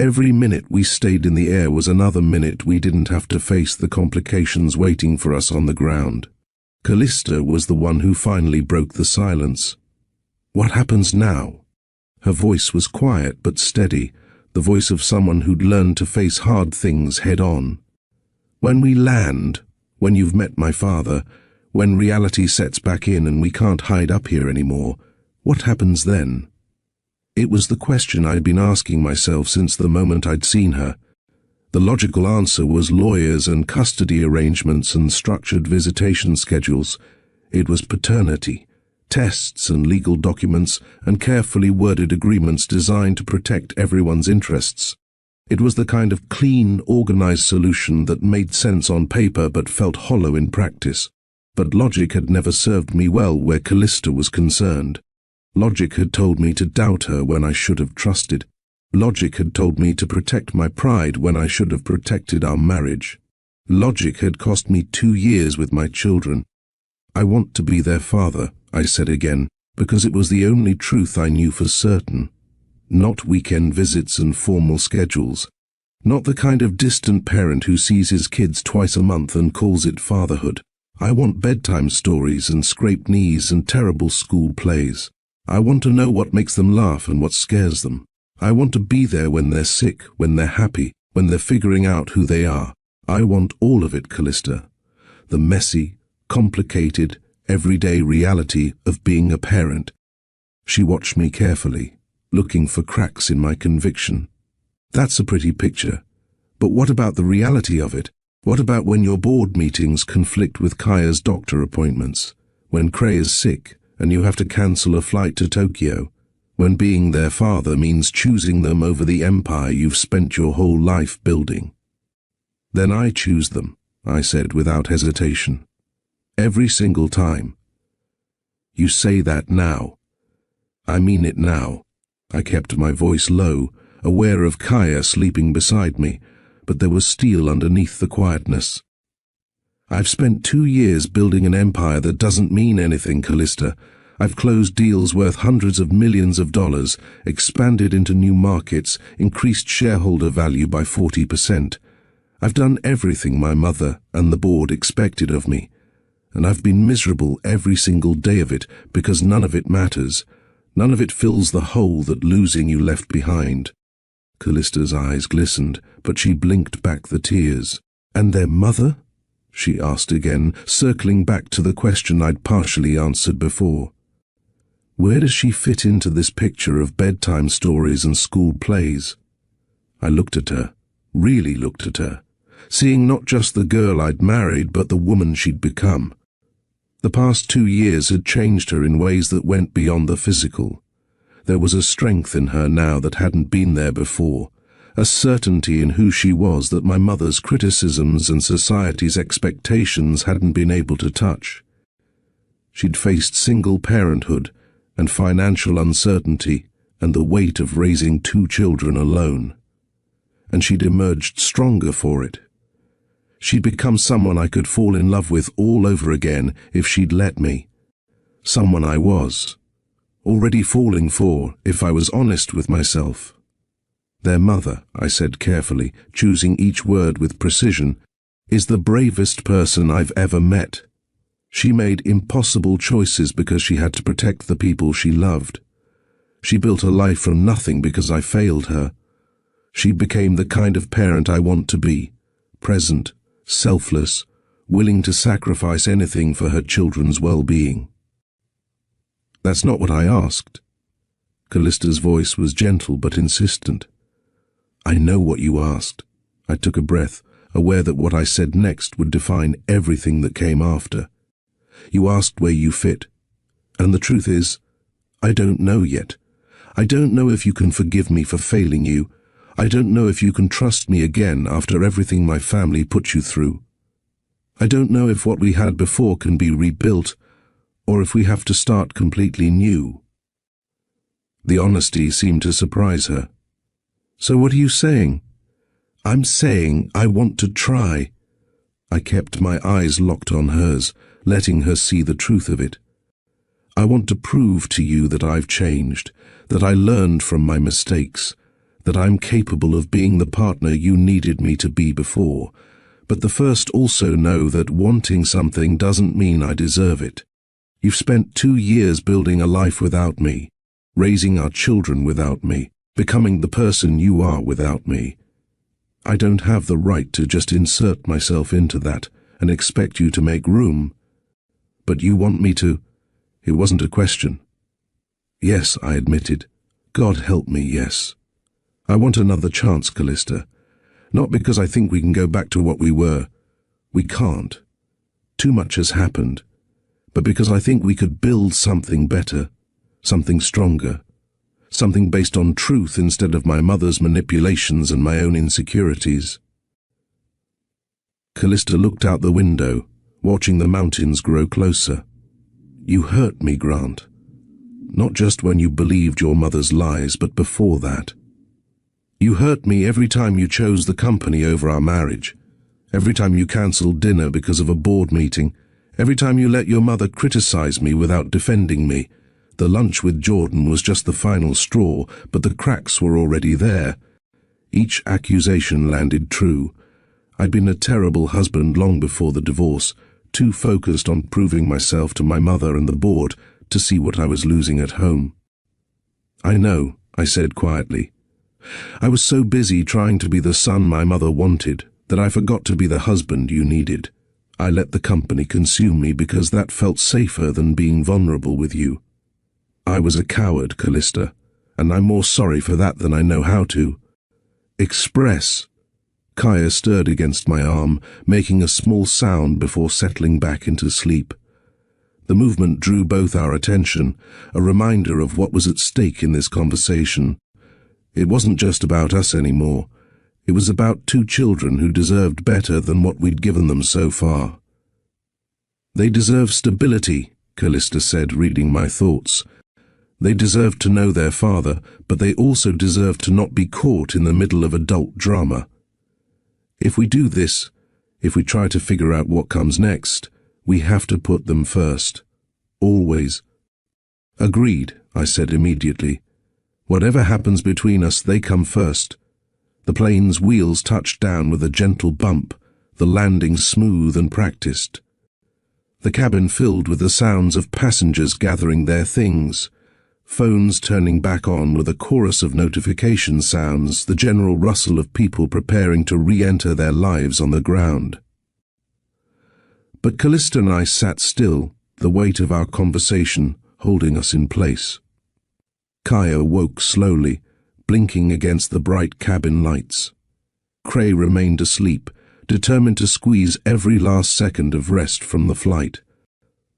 Every minute we stayed in the air was another minute we didn't have to face the complications waiting for us on the ground. Callista was the one who finally broke the silence. What happens now? Her voice was quiet but steady, the voice of someone who'd learned to face hard things head-on. When we land, when you've met my father, when reality sets back in and we can't hide up here anymore, what happens then? It was the question I'd been asking myself since the moment I'd seen her. The logical answer was lawyers and custody arrangements and structured visitation schedules. It was paternity, tests and legal documents and carefully worded agreements designed to protect everyone's interests. It was the kind of clean, organized solution that made sense on paper but felt hollow in practice. But logic had never served me well where Callista was concerned. Logic had told me to doubt her when I should have trusted. Logic had told me to protect my pride when I should have protected our marriage. Logic had cost me 2 years with my children. I want to be their father, I said again, because it was the only truth I knew for certain. Not weekend visits and formal schedules. Not the kind of distant parent who sees his kids twice a month and calls it fatherhood. I want bedtime stories and scraped knees and terrible school plays. I want to know what makes them laugh and what scares them. I want to be there when they're sick, when they're happy, when they're figuring out who they are. I want all of it, Callista. The messy, complicated, everyday reality of being a parent. She watched me carefully, looking for cracks in my conviction. That's a pretty picture. But what about the reality of it? What about when your board meetings conflict with Kaya's doctor appointments? When Cray is sick and you have to cancel a flight to Tokyo? When being their father means choosing them over the empire you've spent your whole life building? Then I choose them, I said without hesitation. Every single time. You say that now. I mean it now. I kept my voice low, aware of Kaya sleeping beside me, but there was steel underneath the quietness. I've spent 2 years building an empire that doesn't mean anything, Callista. I've closed deals worth hundreds of millions of dollars, expanded into new markets, increased shareholder value by 40%. I've done everything my mother and the board expected of me, and I've been miserable every single day of it because none of it matters. None of it fills the hole that losing you left behind. Callista's eyes glistened, but she blinked back the tears. And their mother? She asked again, circling back to the question I'd partially answered before. Where does she fit into this picture of bedtime stories and school plays? I looked at her, really looked at her, seeing not just the girl I'd married but the woman she'd become. The past 2 years had changed her in ways that went beyond the physical. There was a strength in her now that hadn't been there before, a certainty in who she was that my mother's criticisms and society's expectations hadn't been able to touch. She'd faced single parenthood and financial uncertainty and the weight of raising 2 children alone. And she'd emerged stronger for it. She'd become someone I could fall in love with all over again if she'd let me. Someone I was. Already falling for, if I was honest with myself. Their mother, I said carefully, choosing each word with precision, is the bravest person I've ever met. She made impossible choices because she had to protect the people she loved. She built a life from nothing because I failed her. She became the kind of parent I want to be, present, selfless, willing to sacrifice anything for her children's well-being. That's not what I asked. Callista's voice was gentle but insistent. I know what you asked. I took a breath, aware that what I said next would define everything that came after. You asked where you fit. And the truth is, I don't know yet. I don't know if you can forgive me for failing you. I don't know if you can trust me again after everything my family put you through. I don't know if what we had before can be rebuilt, or if we have to start completely new. The honesty seemed to surprise her. So what are you saying? I'm saying I want to try. I kept my eyes locked on hers, letting her see the truth of it. I want to prove to you that I've changed, that I learned from my mistakes, that I'm capable of being the partner you needed me to be before. But the first also know that wanting something doesn't mean I deserve it. You've spent 2 years building a life without me, raising our children without me, becoming the person you are without me. I don't have the right to just insert myself into that and expect you to make room. But you want me to. It wasn't a question. Yes, I admitted. God help me, yes. I want another chance, Callista. Not because I think we can go back to what we were. We can't. Too much has happened. But because I think we could build something better, something stronger, something based on truth instead of my mother's manipulations and my own insecurities. Callista looked out the window, watching the mountains grow closer. You hurt me, Grant. Not just when you believed your mother's lies, but before that. You hurt me every time you chose the company over our marriage, every time you cancelled dinner because of a board meeting, every time you let your mother criticize me without defending me. The lunch with Jordan was just the final straw, but the cracks were already there. Each accusation landed true. I'd been a terrible husband long before the divorce, too focused on proving myself to my mother and the board to see what I was losing at home. I know, I said quietly. I was so busy trying to be the son my mother wanted that I forgot to be the husband you needed. I let the company consume me because that felt safer than being vulnerable with you. I was a coward, Callista, and I'm more sorry for that than I know how to. Express. Kaya stirred against my arm, making a small sound before settling back into sleep. The movement drew both our attention, a reminder of what was at stake in this conversation. It wasn't just about us anymore. It was about 2 children who deserved better than what we'd given them so far. They deserve stability, Callista said, reading my thoughts. They deserve to know their father, but they also deserve to not be caught in the middle of adult drama. If we do this, if we try to figure out what comes next, we have to put them first. Always. Agreed, I said immediately. Whatever happens between us, they come first. The plane's wheels touched down with a gentle bump, the landing smooth and practiced. The cabin filled with the sounds of passengers gathering their things, phones turning back on with a chorus of notification sounds, the general rustle of people preparing to re-enter their lives on the ground. But Callista and I sat still, the weight of our conversation holding us in place. Kaya woke slowly, blinking against the bright cabin lights. Cray remained asleep, determined to squeeze every last second of rest from the flight.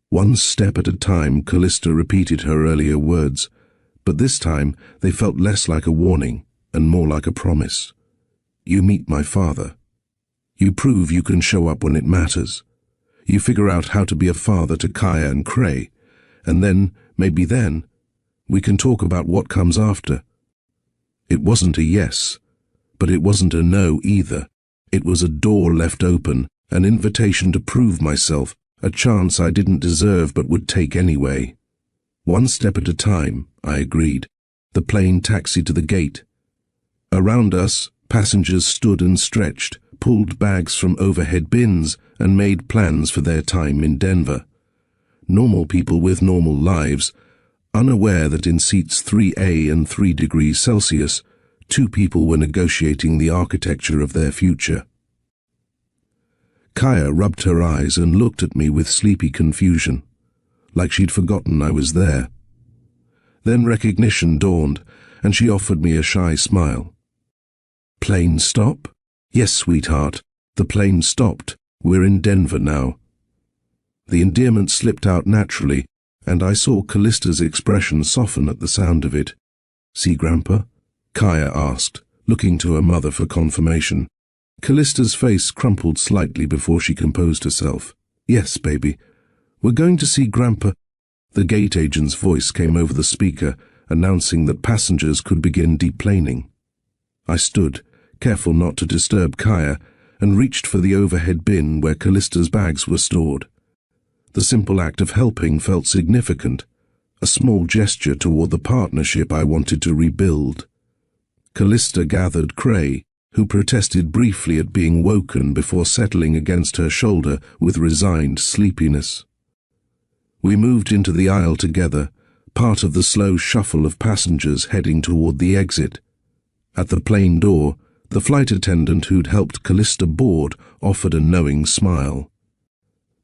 One step at a time, Callista repeated her earlier words, but this time they felt less like a warning and more like a promise. You meet my father. You prove you can show up when it matters. You figure out how to be a father to Kaya and Cray, and then, maybe then, we can talk about what comes after. It wasn't a yes, but it wasn't a no either. It was a door left open, an invitation to prove myself, a chance I didn't deserve but would take anyway. One step at a time, I agreed. The plane taxied to the gate. Around us, passengers stood and stretched, pulled bags from overhead bins, and made plans for their time in Denver. Normal people with normal lives, unaware that in seats 3A and 3 degrees Celsius, 2 people were negotiating the architecture of their future. Kaya rubbed her eyes and looked at me with sleepy confusion, like she'd forgotten I was there. Then recognition dawned, and she offered me a shy smile. "Plane stop?" "Yes, sweetheart. The plane stopped. We're in Denver now." The endearment slipped out naturally, and I saw Callista's expression soften at the sound of it. "See, Grandpa?" Kaya asked, looking to her mother for confirmation. Callista's face crumpled slightly before she composed herself. "Yes, baby. We're going to see Grandpa." The gate agent's voice came over the speaker, announcing that passengers could begin deplaning. I stood, careful not to disturb Kaya, and reached for the overhead bin where Callista's bags were stored. The simple act of helping felt significant, a small gesture toward the partnership I wanted to rebuild. Callista gathered Cray, who protested briefly at being woken before settling against her shoulder with resigned sleepiness. We moved into the aisle together, part of the slow shuffle of passengers heading toward the exit. At the plane door, the flight attendant who'd helped Callista board offered a knowing smile.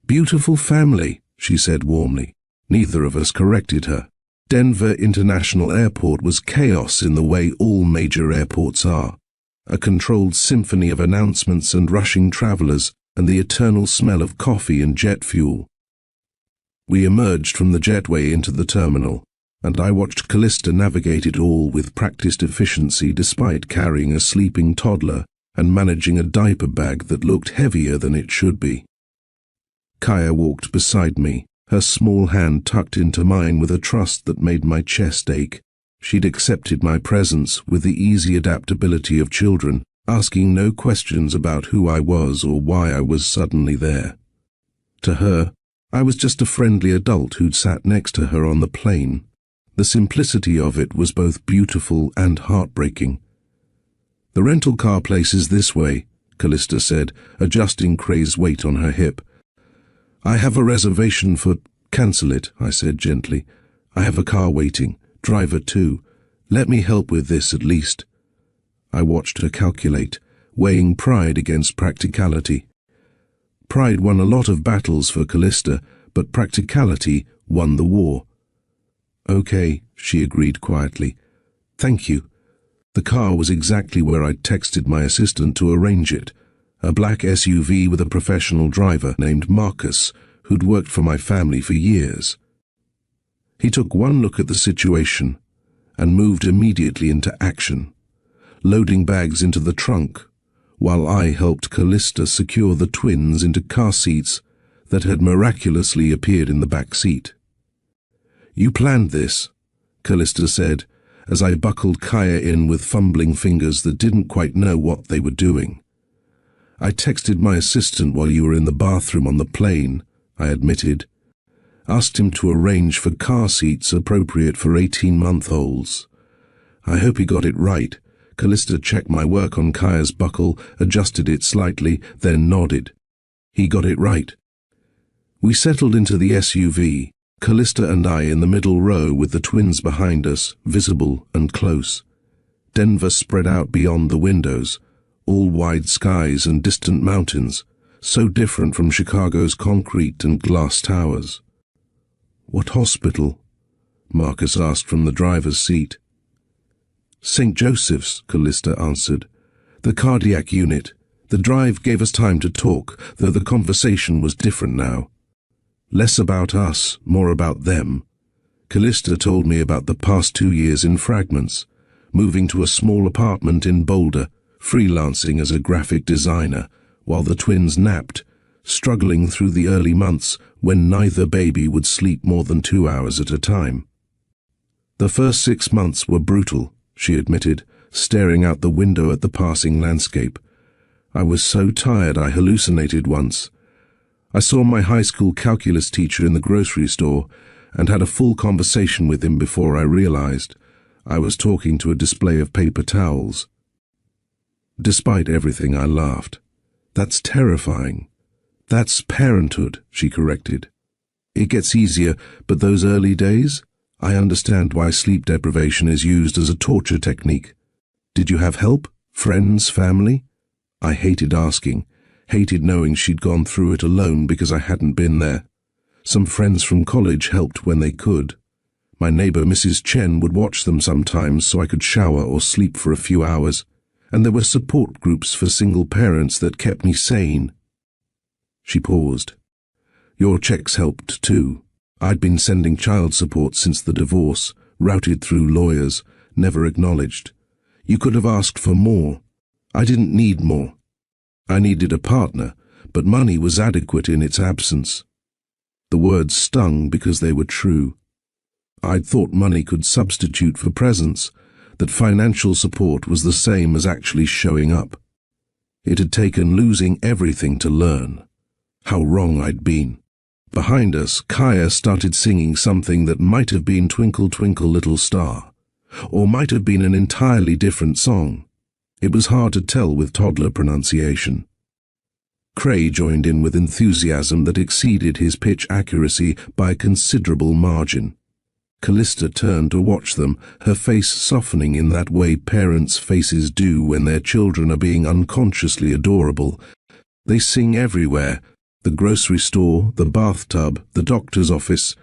"Beautiful family," she said warmly. Neither of us corrected her. Denver International Airport was chaos in the way all major airports are. A controlled symphony of announcements and rushing travelers, and the eternal smell of coffee and jet fuel. We emerged from the jetway into the terminal, and I watched Callista navigate it all with practiced efficiency despite carrying a sleeping toddler and managing a diaper bag that looked heavier than it should be. Kaya walked beside me, her small hand tucked into mine with a trust that made my chest ache. She'd accepted my presence with the easy adaptability of children, asking no questions about who I was or why I was suddenly there. To her, I was just a friendly adult who'd sat next to her on the plane. The simplicity of it was both beautiful and heartbreaking. "The rental car place is this way," Callista said, adjusting Cray's weight on her hip. "I have a reservation for—" "Cancel it," I said gently. "I have a car waiting. Driver too. Let me help with this at least." I watched her calculate, weighing pride against practicality. Pride won a lot of battles for Callista, but practicality won the war. "Okay," she agreed quietly. "Thank you." The car was exactly where I'd texted my assistant to arrange it, a black SUV with a professional driver named Marcus, who'd worked for my family for years. He took one look at the situation and moved immediately into action, loading bags into the trunk, while I helped Callista secure the twins into car seats that had miraculously appeared in the back seat. "You planned this," Callista said, as I buckled Kaya in with fumbling fingers that didn't quite know what they were doing. "I texted my assistant while you were in the bathroom on the plane," I admitted. "Asked him to arrange for car seats appropriate for 18-month-olds. I hope he got it right." Callista checked my work on Kaya's buckle, adjusted it slightly, then nodded. "He got it right." We settled into the SUV, Callista and I in the middle row with the twins behind us, visible and close. Denver spread out beyond the windows, all wide skies and distant mountains, so different from Chicago's concrete and glass towers. "What hospital?" Marcus asked from the driver's seat. "St. Joseph's," Callista answered. "The cardiac unit. The drive gave us time to talk, though the conversation was different now. Less about us, more about them. Callista told me about the past 2 years in fragments, moving to a small apartment in Boulder, freelancing as a graphic designer, while the twins napped, struggling through the early months when neither baby would sleep more than 2 hours at a time. "The first 6 months were brutal," she admitted, staring out the window at the passing landscape. "I was so tired I hallucinated once. I saw my high school calculus teacher in the grocery store and had a full conversation with him before I realized I was talking to a display of paper towels." Despite everything, I laughed. "That's terrifying." "That's parenthood," she corrected. "It gets easier, but those early days? I understand why sleep deprivation is used as a torture technique. Did you have help? Friends, family?" I hated asking, hated knowing she'd gone through it alone because I hadn't been there. Some friends from college helped when they could. My neighbor Mrs. Chen would watch them sometimes so I could shower or sleep for a few hours, and there were support groups for single parents that kept me sane. She paused. Your checks helped too. I'd been sending child support since the divorce, routed through lawyers, never acknowledged. You could have asked for more. I didn't need more. I needed a partner, but money was adequate in its absence. The words stung because they were true. I'd thought money could substitute for presence, that financial support was the same as actually showing up. It had taken losing everything to learn. How wrong I'd been. Behind us, Kaya started singing something that might have been Twinkle Twinkle Little Star, or might have been an entirely different song. It was hard to tell with toddler pronunciation. Cray joined in with enthusiasm that exceeded his pitch accuracy by a considerable margin. Callista turned to watch them, her face softening in that way parents' faces do when their children are being unconsciously adorable. They sing everywhere. The grocery store, the bathtub, the doctor's office.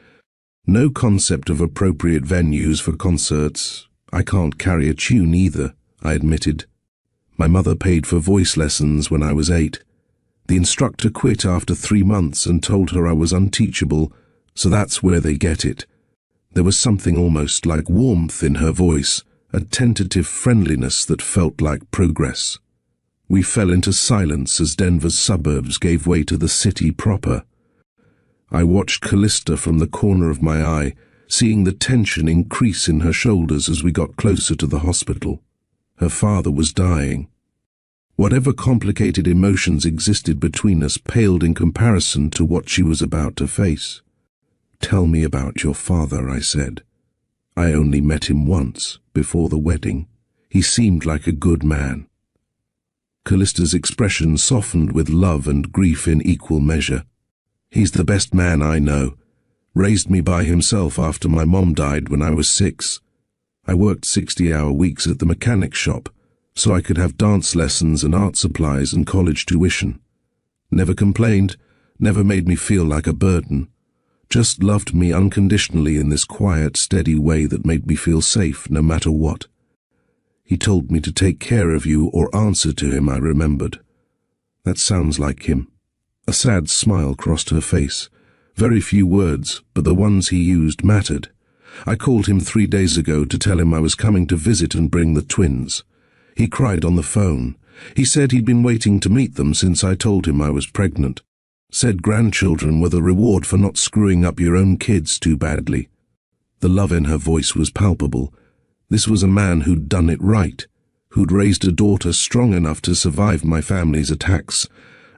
No concept of appropriate venues for concerts. I can't carry a tune either, I admitted. My mother paid for voice lessons when I was 8. The instructor quit after 3 months and told her I was unteachable, so that's where they get it. There was something almost like warmth in her voice, a tentative friendliness that felt like progress. We fell into silence as Denver's suburbs gave way to the city proper. I watched Callista from the corner of my eye, seeing the tension increase in her shoulders as we got closer to the hospital. Her father was dying. Whatever complicated emotions existed between us paled in comparison to what she was about to face. Tell me about your father, I said. I only met him once, before the wedding. He seemed like a good man. Callista's expression softened with love and grief in equal measure. He's the best man I know. Raised me by himself after my mom died when I was 6. I worked 60-hour weeks at the mechanic shop, so I could have dance lessons and art supplies and college tuition. Never complained, never made me feel like a burden. Just loved me unconditionally in this quiet, steady way that made me feel safe no matter what. He told me to take care of you or answer to him, I remembered. That sounds like him. A sad smile crossed her face. Very few words, but the ones he used mattered. I called him 3 days ago to tell him I was coming to visit and bring the twins. He cried on the phone. He said he'd been waiting to meet them since I told him I was pregnant. Said grandchildren were the reward for not screwing up your own kids too badly. The love in her voice was palpable. This was a man who'd done it right, who'd raised a daughter strong enough to survive my family's attacks,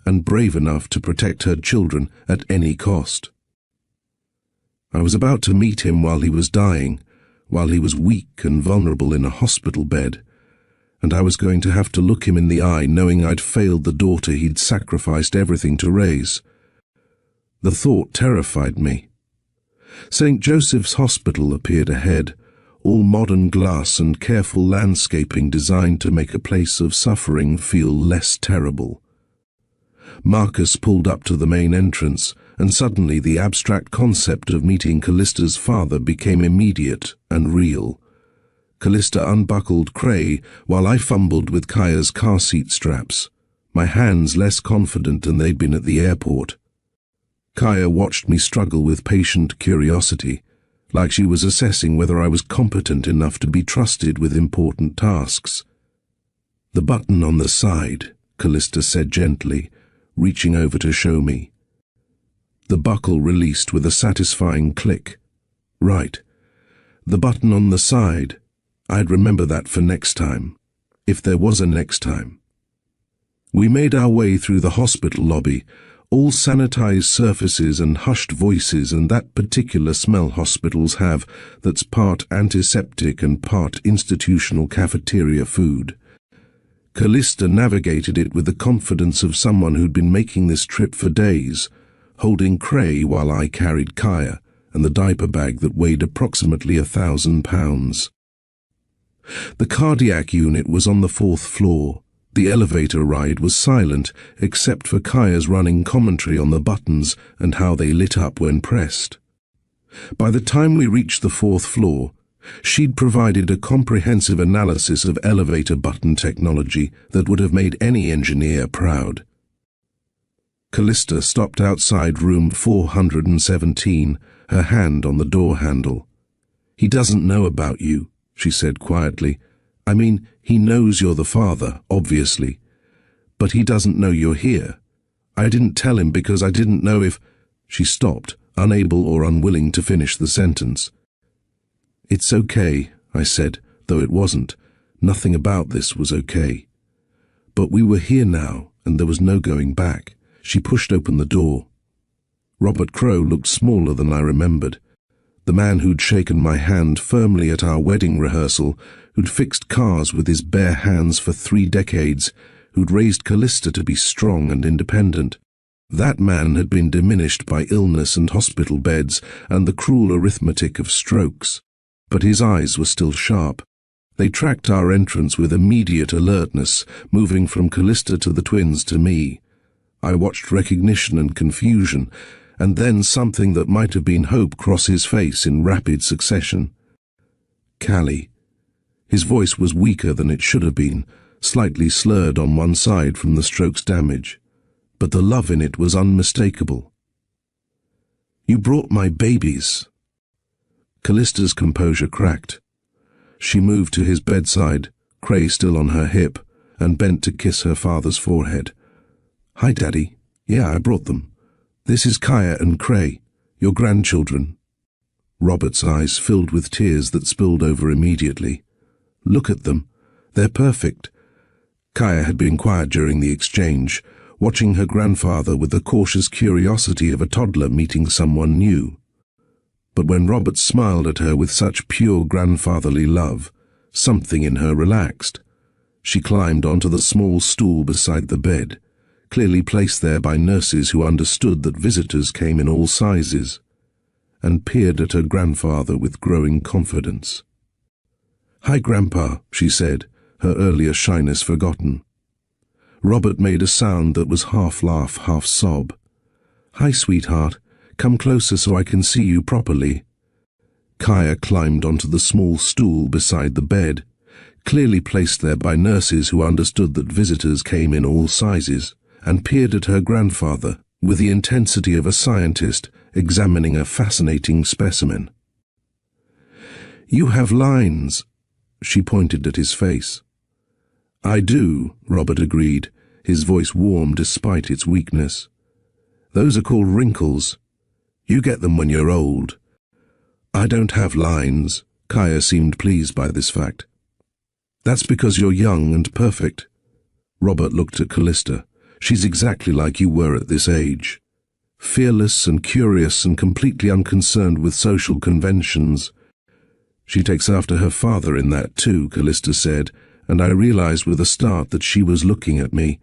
and brave enough to protect her children at any cost. I was about to meet him while he was dying, while he was weak and vulnerable in a hospital bed, and I was going to have to look him in the eye knowing I'd failed the daughter he'd sacrificed everything to raise. The thought terrified me. St. Joseph's Hospital appeared ahead, all modern glass and careful landscaping designed to make a place of suffering feel less terrible. Marcus pulled up to the main entrance, and suddenly the abstract concept of meeting Callista's father became immediate and real. Callista unbuckled Cray while I fumbled with Kaya's car seat straps, my hands less confident than they'd been at the airport. Kaya watched me struggle with patient curiosity, like she was assessing whether I was competent enough to be trusted with important tasks. The button on the side, Callista said gently, reaching over to show me. The buckle released with a satisfying click. Right. The button on the side. I'd remember that for next time, if there was a next time. We made our way through the hospital lobby, all sanitized surfaces and hushed voices and that particular smell hospitals have that's part antiseptic and part institutional cafeteria food. Callista navigated it with the confidence of someone who'd been making this trip for days, holding Cray while I carried Kaya and the diaper bag that weighed approximately 1,000 pounds. The cardiac unit was on the 4th floor. The elevator ride was silent, except for Kaya's running commentary on the buttons and how they lit up when pressed. By the time we reached the 4th floor, she'd provided a comprehensive analysis of elevator button technology that would have made any engineer proud. Callista stopped outside room 417, her hand on the door handle. "He doesn't know about you," she said quietly. "I mean, he knows you're the father, obviously. But he doesn't know you're here. I didn't tell him because I didn't know if—" She stopped, unable or unwilling to finish the sentence. "It's okay," I said, though it wasn't. Nothing about this was okay. But we were here now, and there was no going back. She pushed open the door. Robert Crowe looked smaller than I remembered. The man who'd shaken my hand firmly at our wedding rehearsal, who'd fixed cars with his bare hands for 3 decades, who'd raised Callista to be strong and independent. That man had been diminished by illness and hospital beds and the cruel arithmetic of strokes. But his eyes were still sharp. They tracked our entrance with immediate alertness, moving from Callista to the twins to me. I watched recognition and confusion, and then something that might have been hope cross his face in rapid succession. "Callie." His voice was weaker than it should have been, slightly slurred on one side from the stroke's damage, but the love in it was unmistakable. "You brought my babies." Callista's composure cracked. She moved to his bedside, Cray still on her hip, and bent to kiss her father's forehead. "Hi, Daddy. Yeah, I brought them. This is Kaya and Cray, your grandchildren." Robert's eyes filled with tears that spilled over immediately. "Look at them. They're perfect." Kaya had been quiet during the exchange, watching her grandfather with the cautious curiosity of a toddler meeting someone new. But when Robert smiled at her with such pure grandfatherly love, something in her relaxed. She climbed onto the small stool beside the bed, clearly placed there by nurses who understood that visitors came in all sizes, and peered at her grandfather with growing confidence. "Hi, Grandpa," she said, her earlier shyness forgotten. Robert made a sound that was half laugh, half sob. "Hi, sweetheart. Come closer so I can see you properly." Kaya climbed onto the small stool beside the bed, clearly placed there by nurses who understood that visitors came in all sizes, and peered at her grandfather with the intensity of a scientist examining a fascinating specimen. "You have lines." She pointed at his face. "I do," Robert agreed, his voice warm despite its weakness. "Those are called wrinkles. You get them when you're old." "I don't have lines." Kaya seemed pleased by this fact. "That's because you're young and perfect." Robert looked at Callista. "She's exactly like you were at this age. Fearless and curious and completely unconcerned with social conventions." "She takes after her father in that too," Callista said, and I realized with a start that she was looking at me.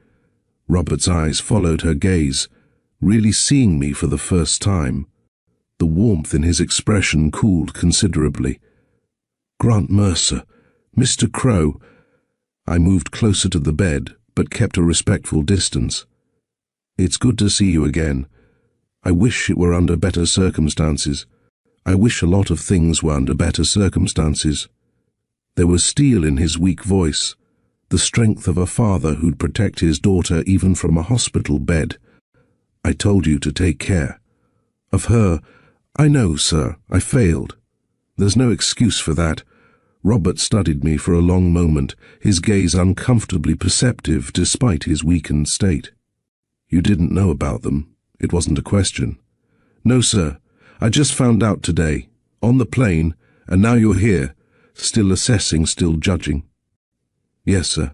Robert's eyes followed her gaze, really seeing me for the first time. The warmth in his expression cooled considerably. "Grant Mercer, Mr. Crowe." I moved closer to the bed, but kept a respectful distance. "It's good to see you again. I wish it were under better circumstances. I wish a lot of things were under better circumstances." There was steel in his weak voice, the strength of a father who'd protect his daughter even from a hospital bed. "I told you to take care. Of her, I know, sir, I failed. There's no excuse for that." Robert studied me for a long moment, his gaze uncomfortably perceptive despite his weakened state. "You didn't know about them. It wasn't a question." "No, sir. I just found out today, on the plane, and now you're here, still assessing, still judging." "Yes, sir."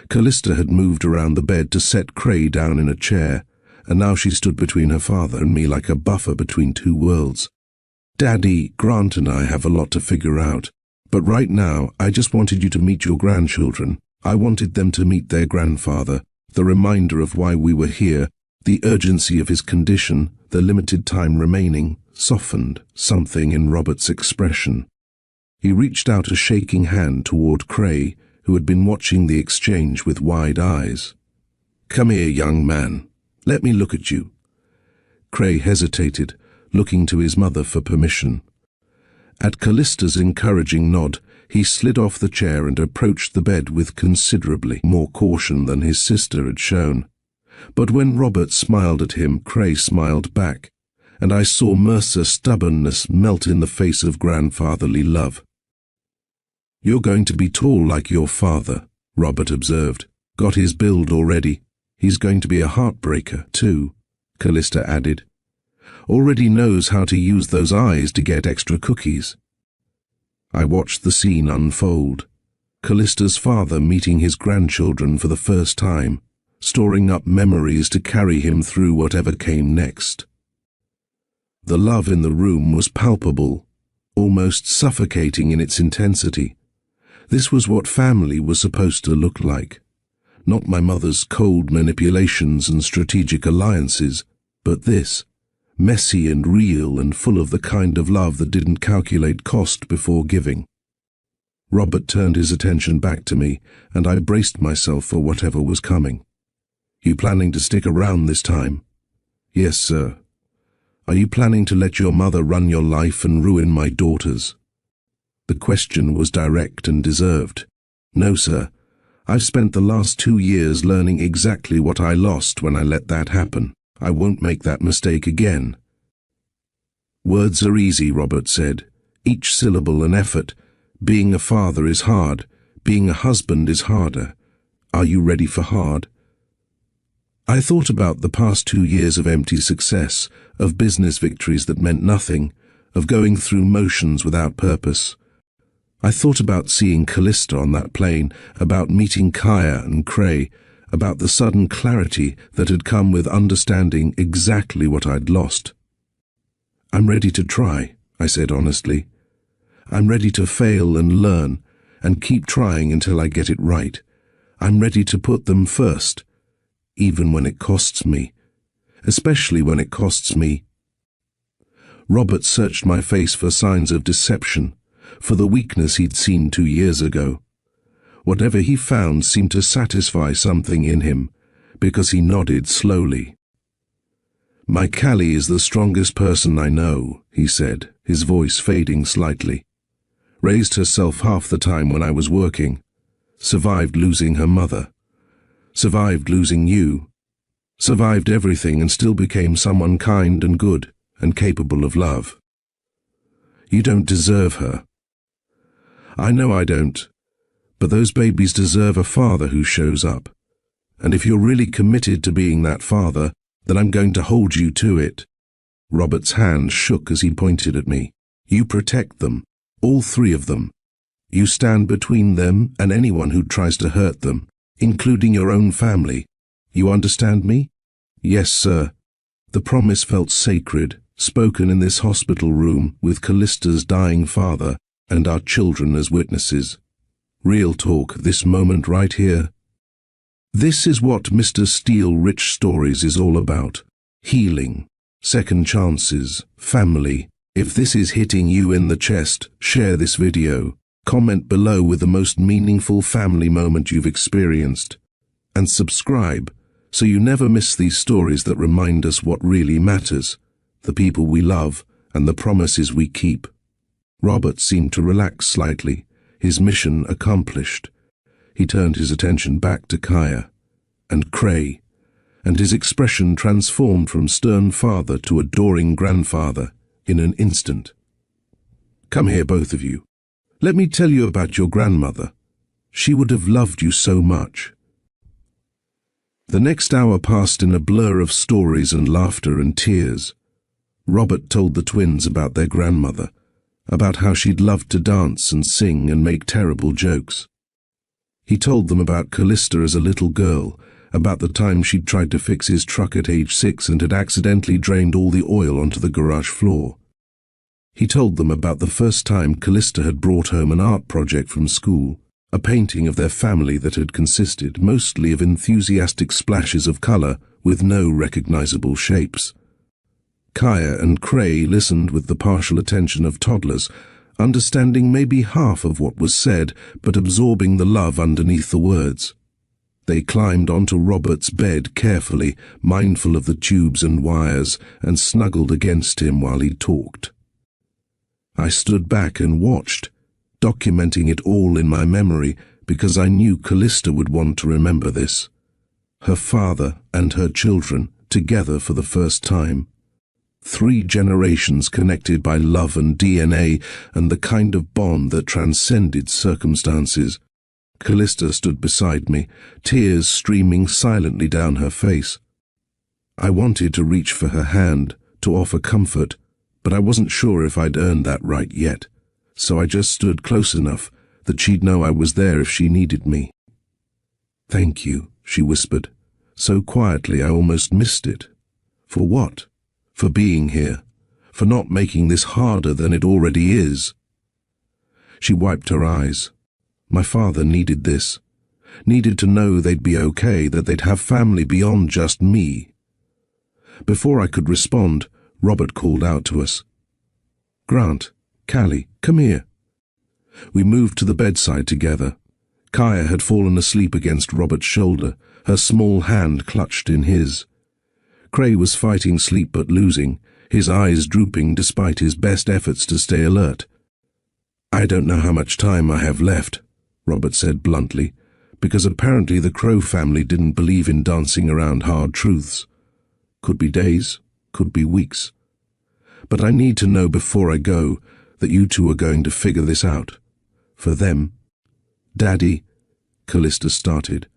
Callista had moved around the bed to set Cray down in a chair, and now she stood between her father and me like a buffer between two worlds. "Daddy, Grant and I have a lot to figure out, but right now I just wanted you to meet your grandchildren. I wanted them to meet their grandfather, the reminder of why we were here, the urgency of his condition, the limited time remaining, softened something in Robert's expression. He reached out a shaking hand toward Cray, who had been watching the exchange with wide eyes. "Come here, young man. Let me look at you." Cray hesitated, looking to his mother for permission. At Callista's encouraging nod, he slid off the chair and approached the bed with considerably more caution than his sister had shown. But when Robert smiled at him, Cray smiled back, and I saw Mercer's stubbornness melt in the face of grandfatherly love. "You're going to be tall like your father," Robert observed. "Got his build already. He's going to be a heartbreaker, too," Callista added. "Already knows how to use those eyes to get extra cookies." I watched the scene unfold. Callista's father meeting his grandchildren for the first time, storing up memories to carry him through whatever came next. The love in the room was palpable, almost suffocating in its intensity. This was what family was supposed to look like. Not my mother's cold manipulations and strategic alliances, but this, messy and real and full of the kind of love that didn't calculate cost before giving. Robert turned his attention back to me, and I braced myself for whatever was coming. "You planning to stick around this time?" "Yes, sir." "Are you planning to let your mother run your life and ruin my daughter's?" The question was direct and deserved. "No, sir. I've spent the last 2 years learning exactly what I lost when I let that happen. I won't make that mistake again." "Words are easy," Robert said. "Each syllable an effort. Being a father is hard. Being a husband is harder. Are you ready for hard?" I thought about the past 2 years of empty success, of business victories that meant nothing, of going through motions without purpose. I thought about seeing Callista on that plane, about meeting Kaya and Cray, about the sudden clarity that had come with understanding exactly what I'd lost. "I'm ready to try," I said honestly. "I'm ready to fail and learn, and keep trying until I get it right. I'm ready to put them first, even when it costs me, especially when it costs me." Robert searched my face for signs of deception, for the weakness he'd seen 2 years ago. Whatever he found seemed to satisfy something in him, because he nodded slowly. "My Callie is the strongest person I know," he said, his voice fading slightly. "Raised herself half the time when I was working. Survived losing her mother. Survived losing you. Survived everything and still became someone kind and good and capable of love. You don't deserve her." "I know I don't. But those babies deserve a father who shows up. And if you're really committed to being that father, then I'm going to hold you to it." Robert's hand shook as he pointed at me. "You protect them, all 3 of them. You stand between them and anyone who tries to hurt them, including your own family. You understand me?" "Yes, sir." The promise felt sacred, spoken in this hospital room with Callista's dying father and our children as witnesses. Real talk, this moment right here. This is what Mr. Steele Rich Stories is all about. Healing, second chances, family. If this is hitting you in the chest, share this video. Comment below with the most meaningful family moment you've experienced. And subscribe, so you never miss these stories that remind us what really matters, the people we love and the promises we keep. Robert seemed to relax slightly, his mission accomplished. He turned his attention back to Kaya and Cray, and his expression transformed from stern father to adoring grandfather in an instant. "Come here, both of you. Let me tell you about your grandmother. She would have loved you so much." The next hour passed in a blur of stories and laughter and tears. Robert told the twins about their grandmother, about how she'd loved to dance and sing and make terrible jokes. He told them about Callista as a little girl, about the time she'd tried to fix his truck at age 6 and had accidentally drained all the oil onto the garage floor. He told them about the first time Callista had brought home an art project from school, a painting of their family that had consisted mostly of enthusiastic splashes of color with no recognizable shapes. Kaya and Cray listened with the partial attention of toddlers, understanding maybe half of what was said, but absorbing the love underneath the words. They climbed onto Robert's bed carefully, mindful of the tubes and wires, and snuggled against him while he talked. I stood back and watched, documenting it all in my memory because I knew Callista would want to remember this. Her father and her children together for the first time. 3 generations connected by love and DNA and the kind of bond that transcended circumstances. Callista stood beside me, tears streaming silently down her face. I wanted to reach for her hand, to offer comfort, but I wasn't sure if I'd earned that right yet, so I just stood close enough that she'd know I was there if she needed me. "Thank you," she whispered, so quietly I almost missed it. For what? For being here, for not making this harder than it already is. She wiped her eyes. My father needed this, needed to know they'd be okay, that they'd have family beyond just me. Before I could respond, Robert called out to us. "Grant, Callie, come here." We moved to the bedside together. Kaya had fallen asleep against Robert's shoulder, her small hand clutched in his. Cray was fighting sleep but losing, his eyes drooping despite his best efforts to stay alert. "I don't know how much time I have left," Robert said bluntly, because apparently the Crow family didn't believe in dancing around hard truths. Could be days, could be weeks. "But I need to know before I go that you two are going to figure this out. For them." "Daddy," Callista started.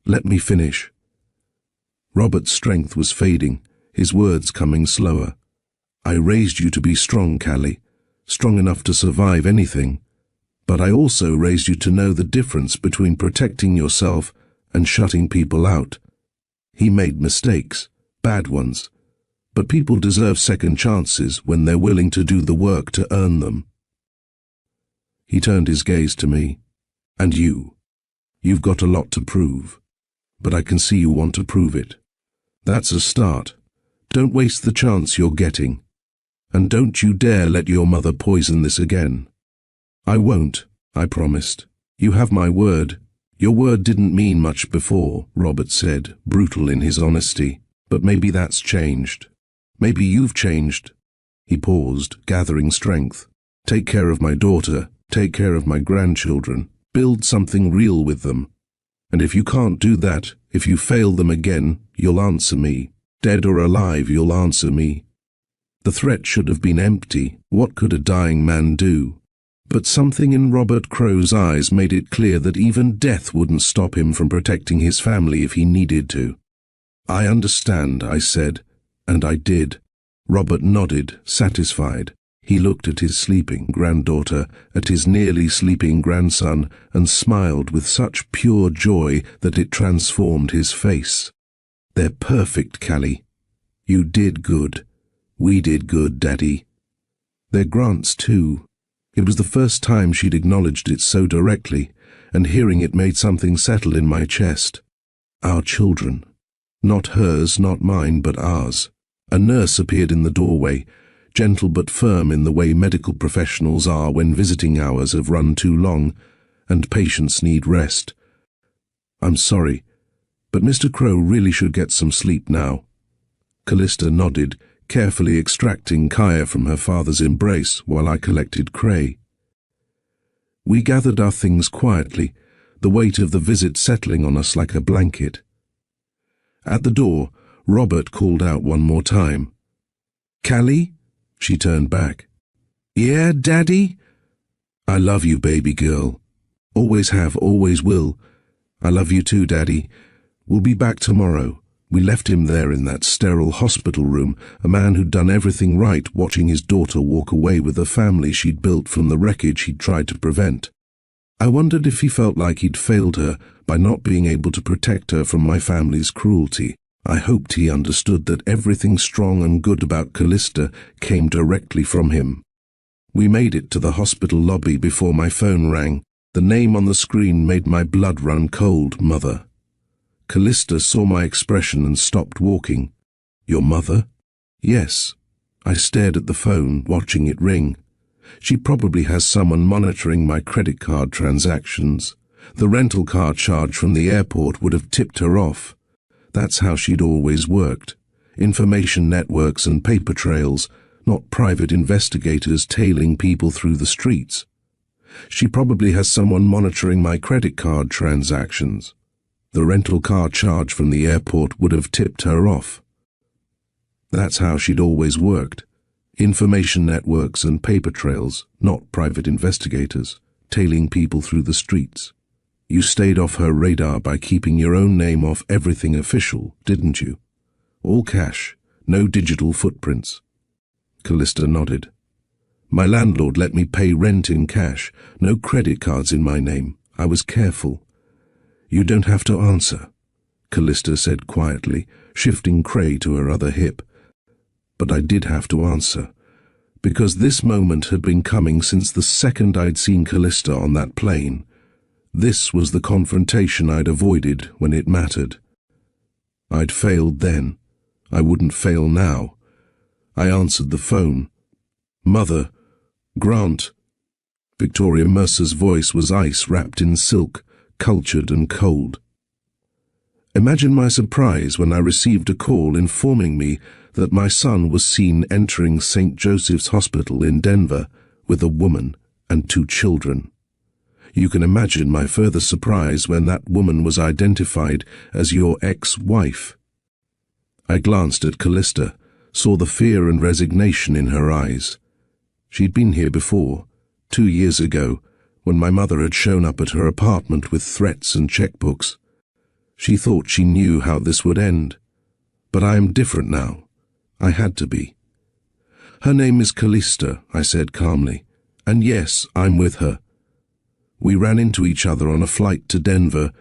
"Let me finish." Robert's strength was fading, his words coming slower. "I raised you to be strong, Callie, strong enough to survive anything. But I also raised you to know the difference between protecting yourself and shutting people out. He made mistakes, bad ones, but people deserve second chances when they're willing to do the work to earn them." He turned his gaze to me. "And you've got a lot to prove, but I can see you want to prove it. That's a start. Don't waste the chance you're getting. And don't you dare let your mother poison this again." "I won't," I promised. "You have my word." "Your word didn't mean much before," Robert said, brutal in his honesty. "But maybe that's changed. Maybe you've changed." He paused, gathering strength. "Take care of my daughter. Take care of my grandchildren. Build something real with them. And if you can't do that, if you fail them again, you'll answer me. Dead or alive, you'll answer me." The threat should have been empty. What could a dying man do? But something in Robert Crow's eyes made it clear that even death wouldn't stop him from protecting his family if he needed to. "I understand," I said, and I did. Robert nodded, satisfied. He looked at his sleeping granddaughter, at his nearly sleeping grandson, and smiled with such pure joy that it transformed his face. "They're perfect, Callie. You did good. We did good, Daddy." "They're Grant's too." It was the first time she'd acknowledged it so directly, and hearing it made something settle in my chest. "Our children. Not hers, not mine, but ours." A nurse appeared in the doorway, gentle but firm in the way medical professionals are when visiting hours have run too long, and patients need rest. "I'm sorry, but Mr. Crow really should get some sleep now." Callista nodded, carefully extracting Kaya from her father's embrace while I collected Cray. We gathered our things quietly, the weight of the visit settling on us like a blanket. At the door, Robert called out one more time. "Callie?" She turned back. "Yeah, Daddy?" "I love you, baby girl. Always have, always will. I love you too, Daddy. We'll be back tomorrow." We left him there in that sterile hospital room, a man who'd done everything right, watching his daughter walk away with the family she'd built from the wreckage he'd tried to prevent. I wondered if he felt like he'd failed her by not being able to protect her from my family's cruelty. I hoped he understood that everything strong and good about Callista came directly from him. We made it to the hospital lobby before my phone rang. The name on the screen made my blood run cold, Mother. Callista saw my expression and stopped walking. "Your mother?" "Yes." I stared at the phone, watching it ring. She probably has someone monitoring my credit card transactions. The rental car charge from the airport would have tipped her off. That's how she'd always worked. Information networks and paper trails, not private investigators tailing people through the streets. She probably has someone monitoring my credit card transactions. The rental car charge from the airport would have tipped her off. That's how she'd always worked. Information networks and paper trails, not private investigators, tailing people through the streets. You stayed off her radar by keeping your own name off everything official, didn't you? All cash, no digital footprints. Callista nodded. My landlord let me pay rent in cash, no credit cards in my name. I was careful. You don't have to answer, Callista said quietly, shifting Cray to her other hip. But I did have to answer, because this moment had been coming since the second I'd seen Callista on that plane. This was the confrontation I'd avoided when it mattered. I'd failed then. I wouldn't fail now. I answered the phone. Mother, Grant. Victoria Mercer's voice was ice wrapped in silk, cultured and cold. Imagine my surprise when I received a call informing me that my son was seen entering St. Joseph's Hospital in Denver with a woman and 2 children. You can imagine my further surprise when that woman was identified as your ex-wife. I glanced at Callista, saw the fear and resignation in her eyes. She'd been here before, 2 years ago, when my mother had shown up at her apartment with threats and checkbooks. She thought she knew how this would end. But I am different now. I had to be. Her name is Callista, I said calmly, and yes, I'm with her. We ran into each other on a flight to Denver.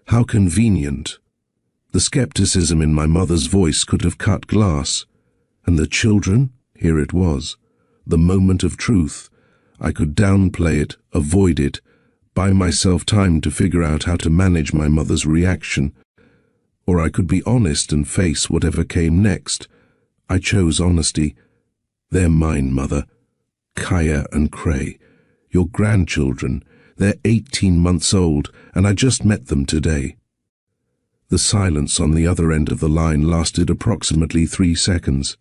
How convenient. The skepticism in my mother's voice could have cut glass. And the children? Here it was. The moment of truth. I could downplay it, avoid it, buy myself time to figure out how to manage my mother's reaction. Or I could be honest and face whatever came next. I chose honesty. They're mine, Mother. Kaya and Cray. Your grandchildren. They're 18 months old, and I just met them today. The silence on the other end of the line lasted approximately 3 seconds.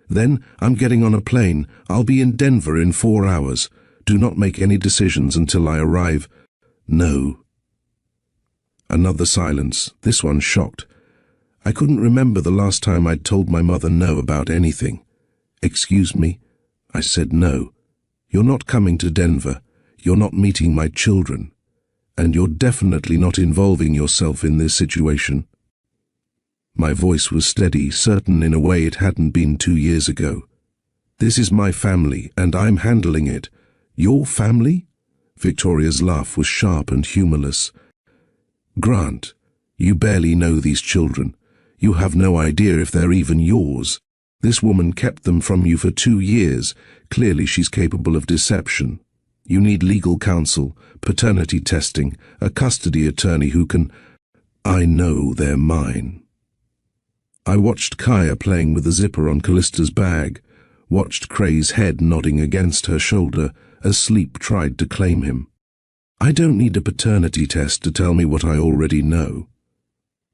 Then, I'm getting on a plane. I'll be in Denver in 4 hours. Do not make any decisions until I arrive. No. Another silence, this one shocked. I couldn't remember the last time I'd told my mother no about anything. Excuse me? I said no. You're not coming to Denver. You're not meeting my children. And you're definitely not involving yourself in this situation. My voice was steady, certain in a way it hadn't been 2 years ago. This is my family, and I'm handling it. Your family? Victoria's laugh was sharp and humorless. Grant, you barely know these children. You have no idea if they're even yours. This woman kept them from you for 2 years. Clearly she's capable of deception. You need legal counsel, paternity testing, a custody attorney who can... I know they're mine. I watched Kaya playing with the zipper on Callista's bag, watched Cray's head nodding against her shoulder as sleep tried to claim him. I don't need a paternity test to tell me what I already know.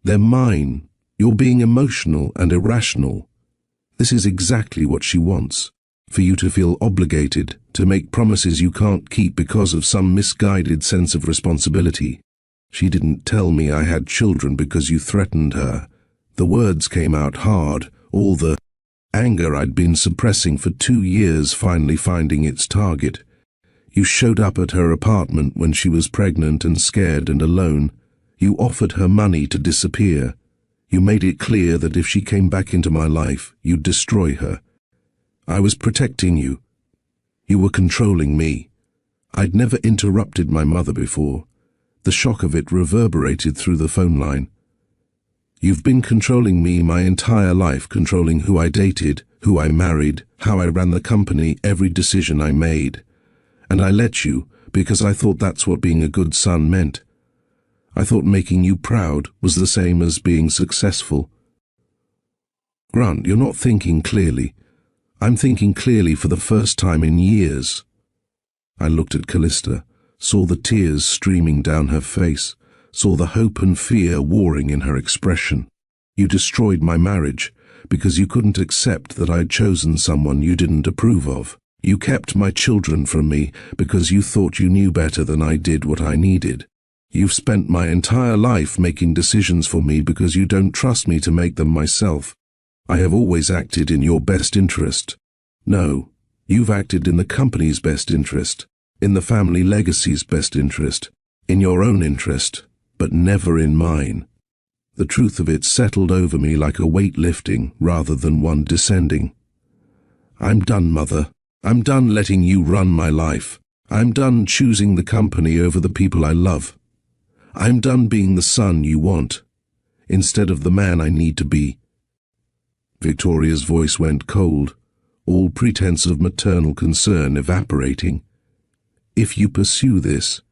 They're mine. You're being emotional and irrational. This is exactly what she wants. For you to feel obligated, to make promises you can't keep because of some misguided sense of responsibility. She didn't tell me I had children because you threatened her. The words came out hard, all the anger I'd been suppressing for 2 years finally finding its target. You showed up at her apartment when she was pregnant and scared and alone. You offered her money to disappear. You made it clear that if she came back into my life, you'd destroy her. I was protecting you. You were controlling me. I'd never interrupted my mother before. The shock of it reverberated through the phone line. You've been controlling me my entire life, controlling who I dated, who I married, how I ran the company, every decision I made. And I let you, because I thought that's what being a good son meant. I thought making you proud was the same as being successful. Grant, you're not thinking clearly. I'm thinking clearly for the first time in years. I looked at Callista, saw the tears streaming down her face, saw the hope and fear warring in her expression. You destroyed my marriage because you couldn't accept that I'd chosen someone you didn't approve of. You kept my children from me because you thought you knew better than I did what I needed. You've spent my entire life making decisions for me because you don't trust me to make them myself. I have always acted in your best interest. No, you've acted in the company's best interest, in the family legacy's best interest, in your own interest, but never in mine. The truth of it settled over me like a weight lifting rather than one descending. I'm done, Mother. I'm done letting you run my life. I'm done choosing the company over the people I love. I'm done being the son you want, instead of the man I need to be. Victoria's voice went cold, all pretense of maternal concern evaporating. If you pursue this,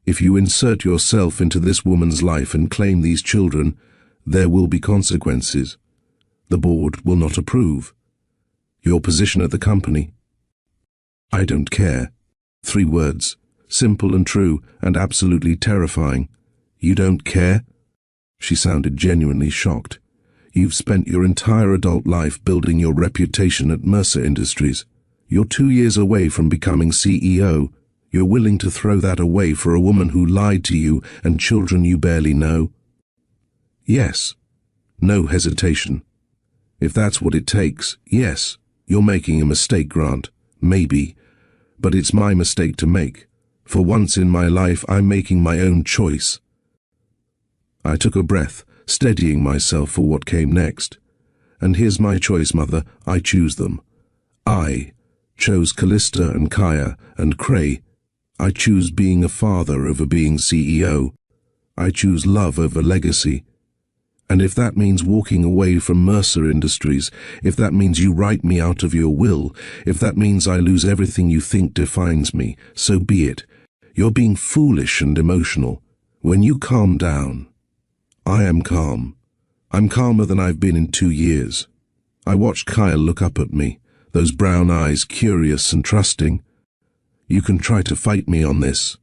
if you insert yourself into this woman's life and claim these children, there will be consequences. The board will not approve. Your position at the company. I don't care. 3 words, simple and true and absolutely terrifying. You don't care? She sounded genuinely shocked. You've spent your entire adult life building your reputation at Mercer Industries. You're 2 years away from becoming CEO. You're willing to throw that away for a woman who lied to you and children you barely know? Yes. No hesitation. If that's what it takes, yes, you're making a mistake, Grant. Maybe. But it's my mistake to make. For once in my life, I'm making my own choice. I took a breath, steadying myself for what came next. And here's my choice, Mother. I choose them. I chose Callista and Kaya and Cray. I choose being a father over being CEO. I choose love over legacy. And if that means walking away from Mercer Industries, if that means you write me out of your will, if that means I lose everything you think defines me, so be it. You're being foolish and emotional. When you calm down, I am calm. I'm calmer than I've been in 2 years. I watched Kyle look up at me, those brown eyes curious and trusting. You can try to fight me on this.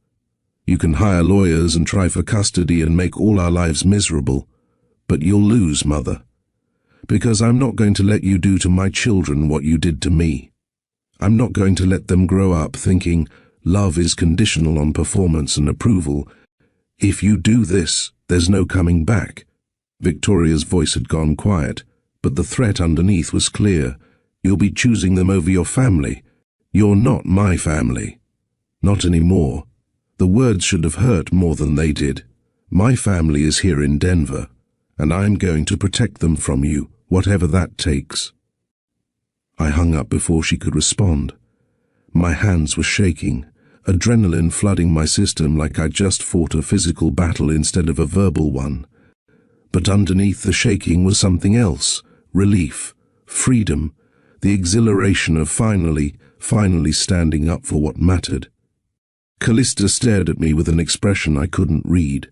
You can hire lawyers and try for custody and make all our lives miserable. But you'll lose, Mother, because I'm not going to let you do to my children what you did to me. I'm not going to let them grow up thinking love is conditional on performance and approval. If you do this, there's no coming back. Victoria's voice had gone quiet, but the threat underneath was clear. You'll be choosing them over your family. You're not my family. Not anymore. The words should have hurt more than they did. My family is here in Denver, and I'm going to protect them from you, whatever that takes. I hung up before she could respond. My hands were shaking, adrenaline flooding my system like I'd just fought a physical battle instead of a verbal one. But underneath the shaking was something else, relief, freedom, the exhilaration of finally standing up for what mattered. Callista stared at me with an expression I couldn't read.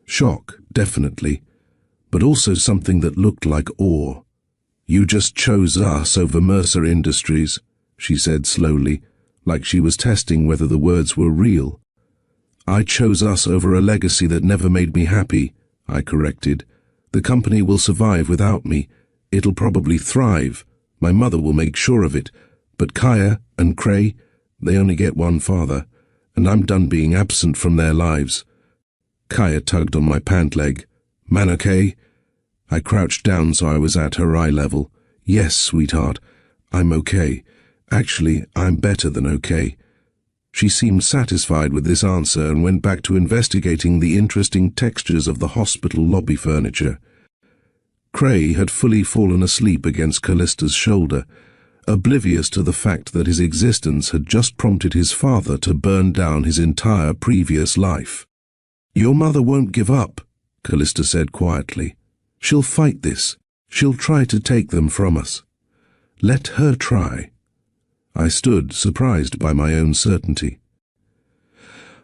Shock, definitely, but also something that looked like awe. You just chose us over Mercer Industries, she said slowly, like she was testing whether the words were real. I chose us over a legacy that never made me happy, I corrected. The company will survive without me. It'll probably thrive. My mother will make sure of it. But Kaya and Cray, they only get one father, and I'm done being absent from their lives. Kaya tugged on my pant leg. Man, okay? I crouched down so I was at her eye level. Yes, sweetheart, I'm okay. Actually, I'm better than okay. She seemed satisfied with this answer and went back to investigating the interesting textures of the hospital lobby furniture. Cray had fully fallen asleep against Callista's shoulder, oblivious to the fact that his existence had just prompted his father to burn down his entire previous life. Your mother won't give up, Callista said quietly. She'll fight this. She'll try to take them from us. Let her try. I stood, surprised by my own certainty.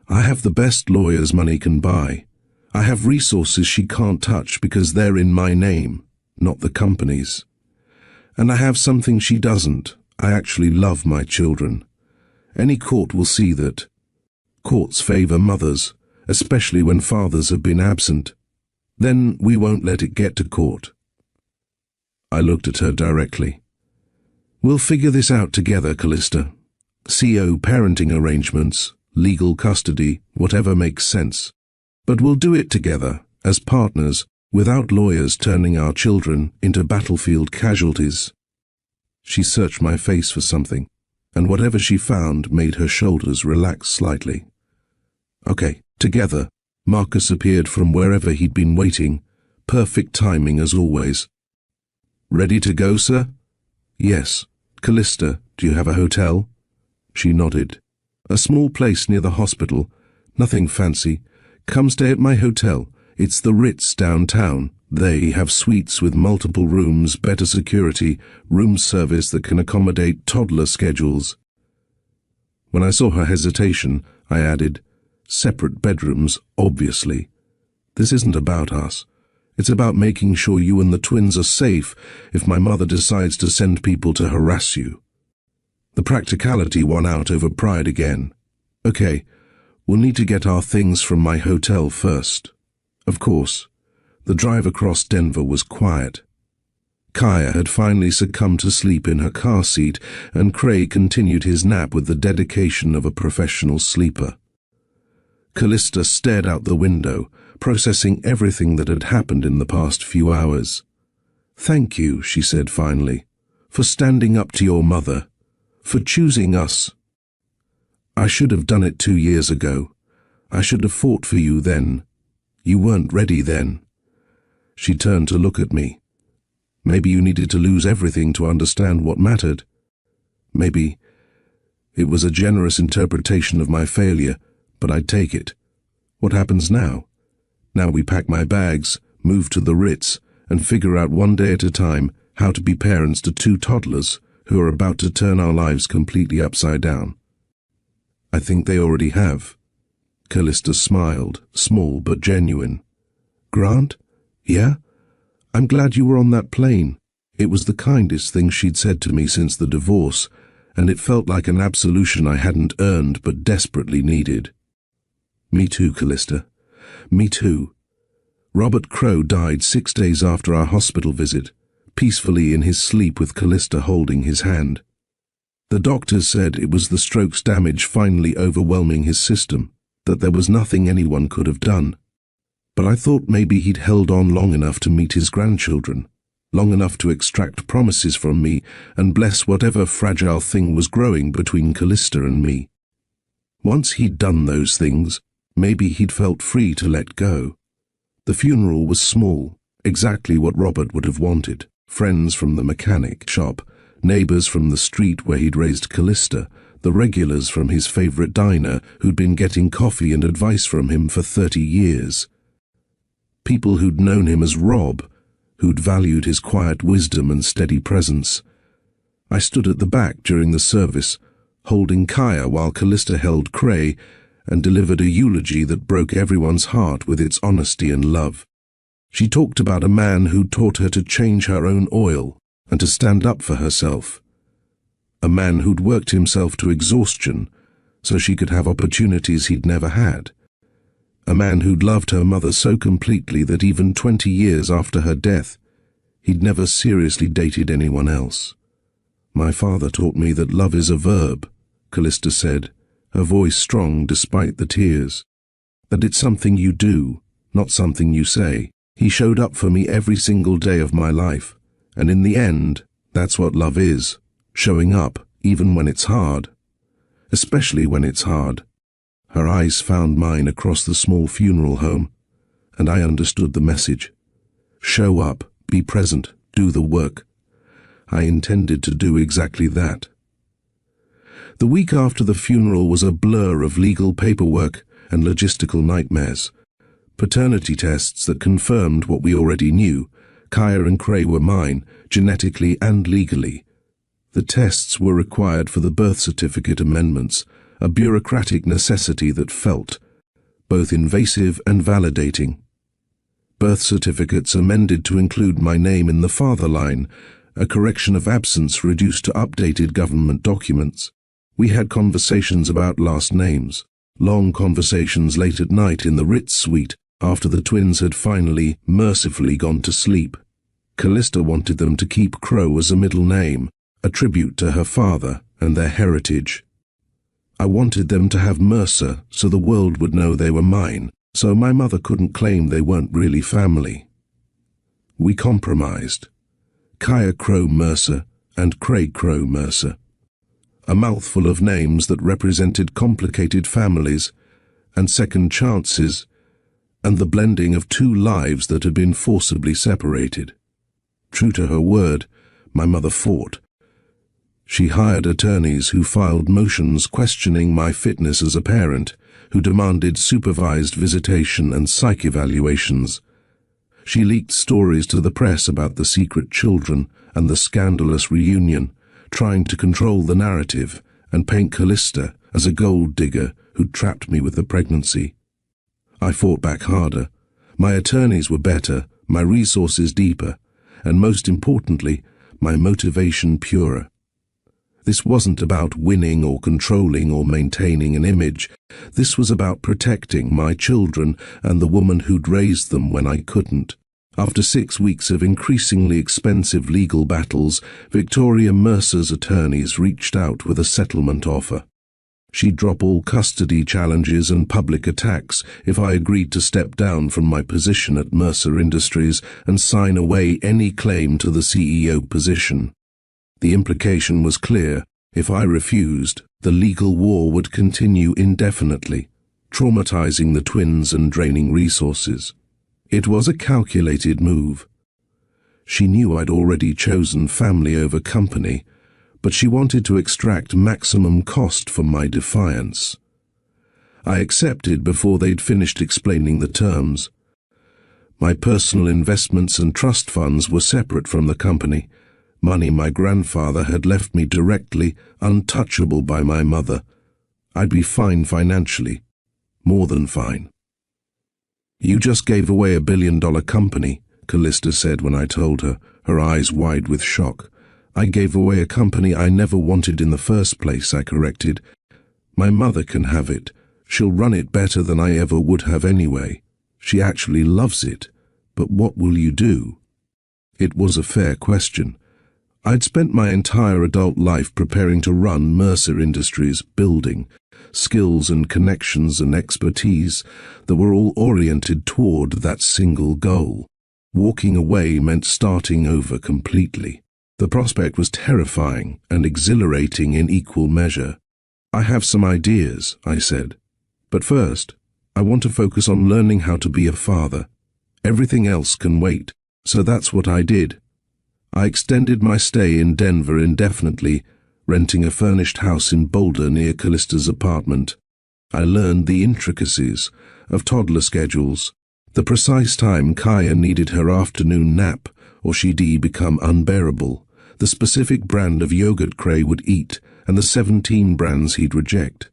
I have the best lawyers money can buy. I have resources she can't touch because they're in my name, not the company's. And I have something she doesn't. I actually love my children. Any court will see that. Courts favor mothers, especially when fathers have been absent. Then we won't let it get to court. I looked at her directly. We'll figure this out together, Callista. CO parenting arrangements, legal custody, whatever makes sense. But we'll do it together, as partners, without lawyers turning our children into battlefield casualties. She searched my face for something, and whatever she found made her shoulders relax slightly. Okay, together. Marcus appeared from wherever he'd been waiting. Perfect timing as always. Ready to go, sir? Yes. Callista, do you have a hotel? She nodded. A small place near the hospital. Nothing fancy. Come stay at my hotel. It's the Ritz downtown. They have suites with multiple rooms, better security, room service that can accommodate toddler schedules. When I saw her hesitation, I added, separate bedrooms, obviously. This isn't about us. It's about making sure you and the twins are safe if my mother decides to send people to harass you. The practicality won out over pride again. Okay, we'll need to get our things from my hotel first. Of course, the drive across Denver was quiet. Kaya had finally succumbed to sleep in her car seat, and Cray continued his nap with the dedication of a professional sleeper. Callista stared out the window, processing everything that had happened in the past few hours. Thank you, she said finally, for standing up to your mother, for choosing us. I should have done it 2 years ago. I should have fought for you then. You weren't ready then. She turned to look at me. Maybe you needed to lose everything to understand what mattered. Maybe it was a generous interpretation of my failure, but I'd take it. What happens now? Now we pack my bags, move to the Ritz, and figure out one day at a time how to be parents to 2 toddlers who are about to turn our lives completely upside down. I think they already have. Callista smiled, small but genuine. Grant? Yeah? I'm glad you were on that plane. It was the kindest thing she'd said to me since the divorce, and it felt like an absolution I hadn't earned but desperately needed. Me too, Callista. Me too. Robert Crow died 6 days after our hospital visit, peacefully in his sleep with Callista holding his hand. The doctors said it was the stroke's damage finally overwhelming his system, that there was nothing anyone could have done. But I thought maybe he'd held on long enough to meet his grandchildren, long enough to extract promises from me and bless whatever fragile thing was growing between Callista and me. Once he'd done those things, maybe he'd felt free to let go. The funeral was small, exactly what Robert would have wanted. Friends from the mechanic shop, neighbors from the street where he'd raised Callista, the regulars from his favorite diner who'd been getting coffee and advice from him for 30 years. People who'd known him as Rob, who'd valued his quiet wisdom and steady presence. I stood at the back during the service, holding Kaya while Callista held Cray, and delivered a eulogy that broke everyone's heart with its honesty and love. She talked about a man who taught her to change her own oil and to stand up for herself. A man who'd worked himself to exhaustion so she could have opportunities he'd never had. A man who'd loved her mother so completely that even 20 years after her death, he'd never seriously dated anyone else. My father taught me that love is a verb, Callista said, her voice strong despite the tears. That it's something you do, not something you say. He showed up for me every single day of my life, and in the end, that's what love is, showing up even when it's hard. Especially when it's hard. Her eyes found mine across the small funeral home, and I understood the message. Show up, be present, do the work. I intended to do exactly that. The week after the funeral was a blur of legal paperwork and logistical nightmares. Paternity tests that confirmed what we already knew. Kaya and Cray were mine, genetically and legally. The tests were required for the birth certificate amendments, a bureaucratic necessity that felt both invasive and validating. Birth certificates amended to include my name in the father line, a correction of absence reduced to updated government documents. We had conversations about last names. Long conversations late at night in the Ritz suite after the twins had finally, mercifully gone to sleep. Callista wanted them to keep Crow as a middle name, a tribute to her father and their heritage. I wanted them to have Mercer so the world would know they were mine, so my mother couldn't claim they weren't really family. We compromised. Kaya Crow Mercer and Craig Crow Mercer. A mouthful of names that represented complicated families and second chances and the blending of two lives that had been forcibly separated. True to her word, my mother fought. She hired attorneys who filed motions questioning my fitness as a parent, who demanded supervised visitation and psych evaluations. She leaked stories to the press about the secret children and the scandalous reunion, trying to control the narrative and paint Callista as a gold digger who'd trapped me with the pregnancy. I fought back harder. My attorneys were better, my resources deeper, and most importantly, my motivation purer. This wasn't about winning or controlling or maintaining an image. This was about protecting my children and the woman who'd raised them when I couldn't. After 6 weeks of increasingly expensive legal battles, Victoria Mercer's attorneys reached out with a settlement offer. She'd drop all custody challenges and public attacks if I agreed to step down from my position at Mercer Industries and sign away any claim to the CEO position. The implication was clear. If I refused, the legal war would continue indefinitely, traumatizing the twins and draining resources. It was a calculated move. She knew I'd already chosen family over company, but she wanted to extract maximum cost from my defiance. I accepted before they'd finished explaining the terms. My personal investments and trust funds were separate from the company, money my grandfather had left me directly, untouchable by my mother. I'd be fine financially, more than fine. "You just gave away $1 billion company," Callista said when I told her, her eyes wide with shock. "I gave away a company I never wanted in the first place," I corrected. "My mother can have it. She'll run it better than I ever would have anyway. She actually loves it. But what will you do?" It was a fair question. I'd spent my entire adult life preparing to run Mercer Industries, building skills and connections and expertise that were all oriented toward that single goal. Walking away meant starting over completely. The prospect was terrifying and exhilarating in equal measure. "I have some ideas," I said. "But first, I want to focus on learning how to be a father. Everything else can wait." So that's what I did. I extended my stay in Denver indefinitely, renting a furnished house in Boulder near Callista's apartment. I learned the intricacies of toddler schedules, the precise time Kaya needed her afternoon nap or she'd become unbearable, the specific brand of yogurt Cray would eat, and the 17 brands he'd reject.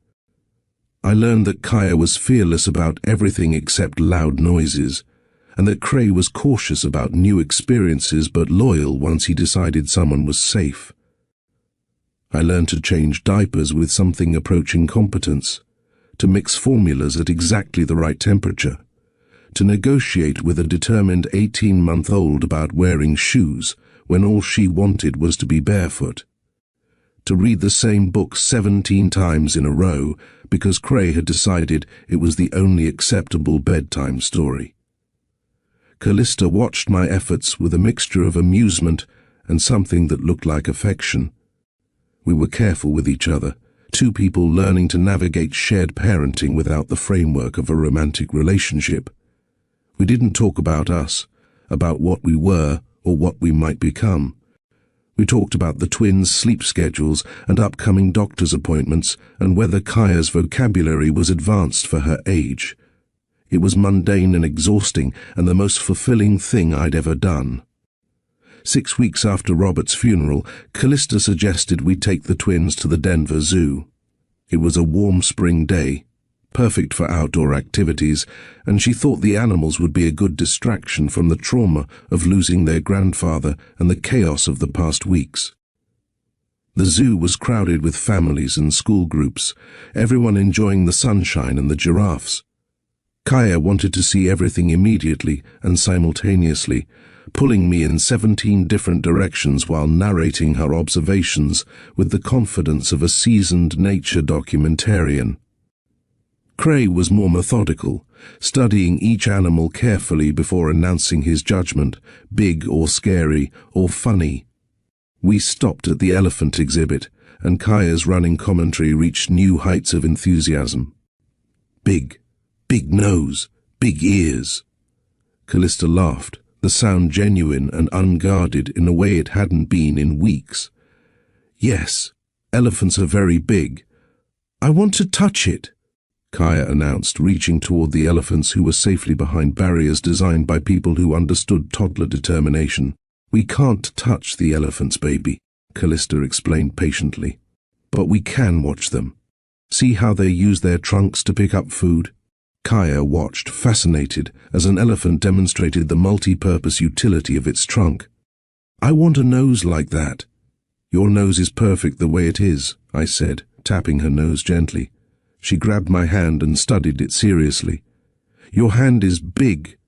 I learned that Kaya was fearless about everything except loud noises, and that Cray was cautious about new experiences but loyal once he decided someone was safe. I learned to change diapers with something approaching competence, to mix formulas at exactly the right temperature, to negotiate with a determined 18-month-old about wearing shoes when all she wanted was to be barefoot, to read the same book 17 times in a row because Cray had decided it was the only acceptable bedtime story. Callista watched my efforts with a mixture of amusement and something that looked like affection. We were careful with each other, two people learning to navigate shared parenting without the framework of a romantic relationship. We didn't talk about us, about what we were or what we might become. We talked about the twins' sleep schedules and upcoming doctor's appointments and whether Kaya's vocabulary was advanced for her age. It was mundane and exhausting and the most fulfilling thing I'd ever done. 6 weeks after Robert's funeral, Callista suggested we take the twins to the Denver Zoo. It was a warm spring day, perfect for outdoor activities, and she thought the animals would be a good distraction from the trauma of losing their grandfather and the chaos of the past weeks. The zoo was crowded with families and school groups, everyone enjoying the sunshine and the giraffes. Kaya wanted to see everything immediately and simultaneously, pulling me in 17 different directions while narrating her observations with the confidence of a seasoned nature documentarian. Cray was more methodical, studying each animal carefully before announcing his judgment, big or scary or funny. We stopped at the elephant exhibit, and Kaya's running commentary reached new heights of enthusiasm. Big nose, big ears. Callista laughed, the sound genuine and unguarded in a way it hadn't been in weeks. Yes, elephants are very big. I want to touch it, Kaya announced, reaching toward the elephants who were safely behind barriers designed by people who understood toddler determination. We can't touch the elephants, baby, Callista explained patiently. But we can watch them. See how they use their trunks to pick up food? Kaya watched, fascinated, as an elephant demonstrated the multi-purpose utility of its trunk. I want a nose like that. Your nose is perfect the way it is, I said, tapping her nose gently. She grabbed my hand and studied it seriously. Your hand is big.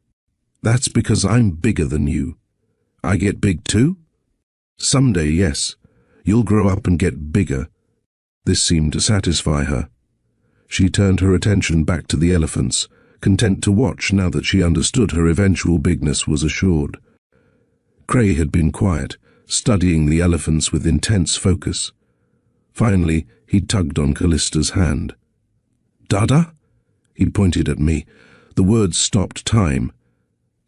That's because I'm bigger than you. I get big too? Someday, yes. You'll grow up and get bigger. This seemed to satisfy her. She turned her attention back to the elephants, content to watch now that she understood her eventual bigness was assured. Cray had been quiet, studying the elephants with intense focus. Finally, he tugged on Callista's hand. Dada? He pointed at me. The words stopped time.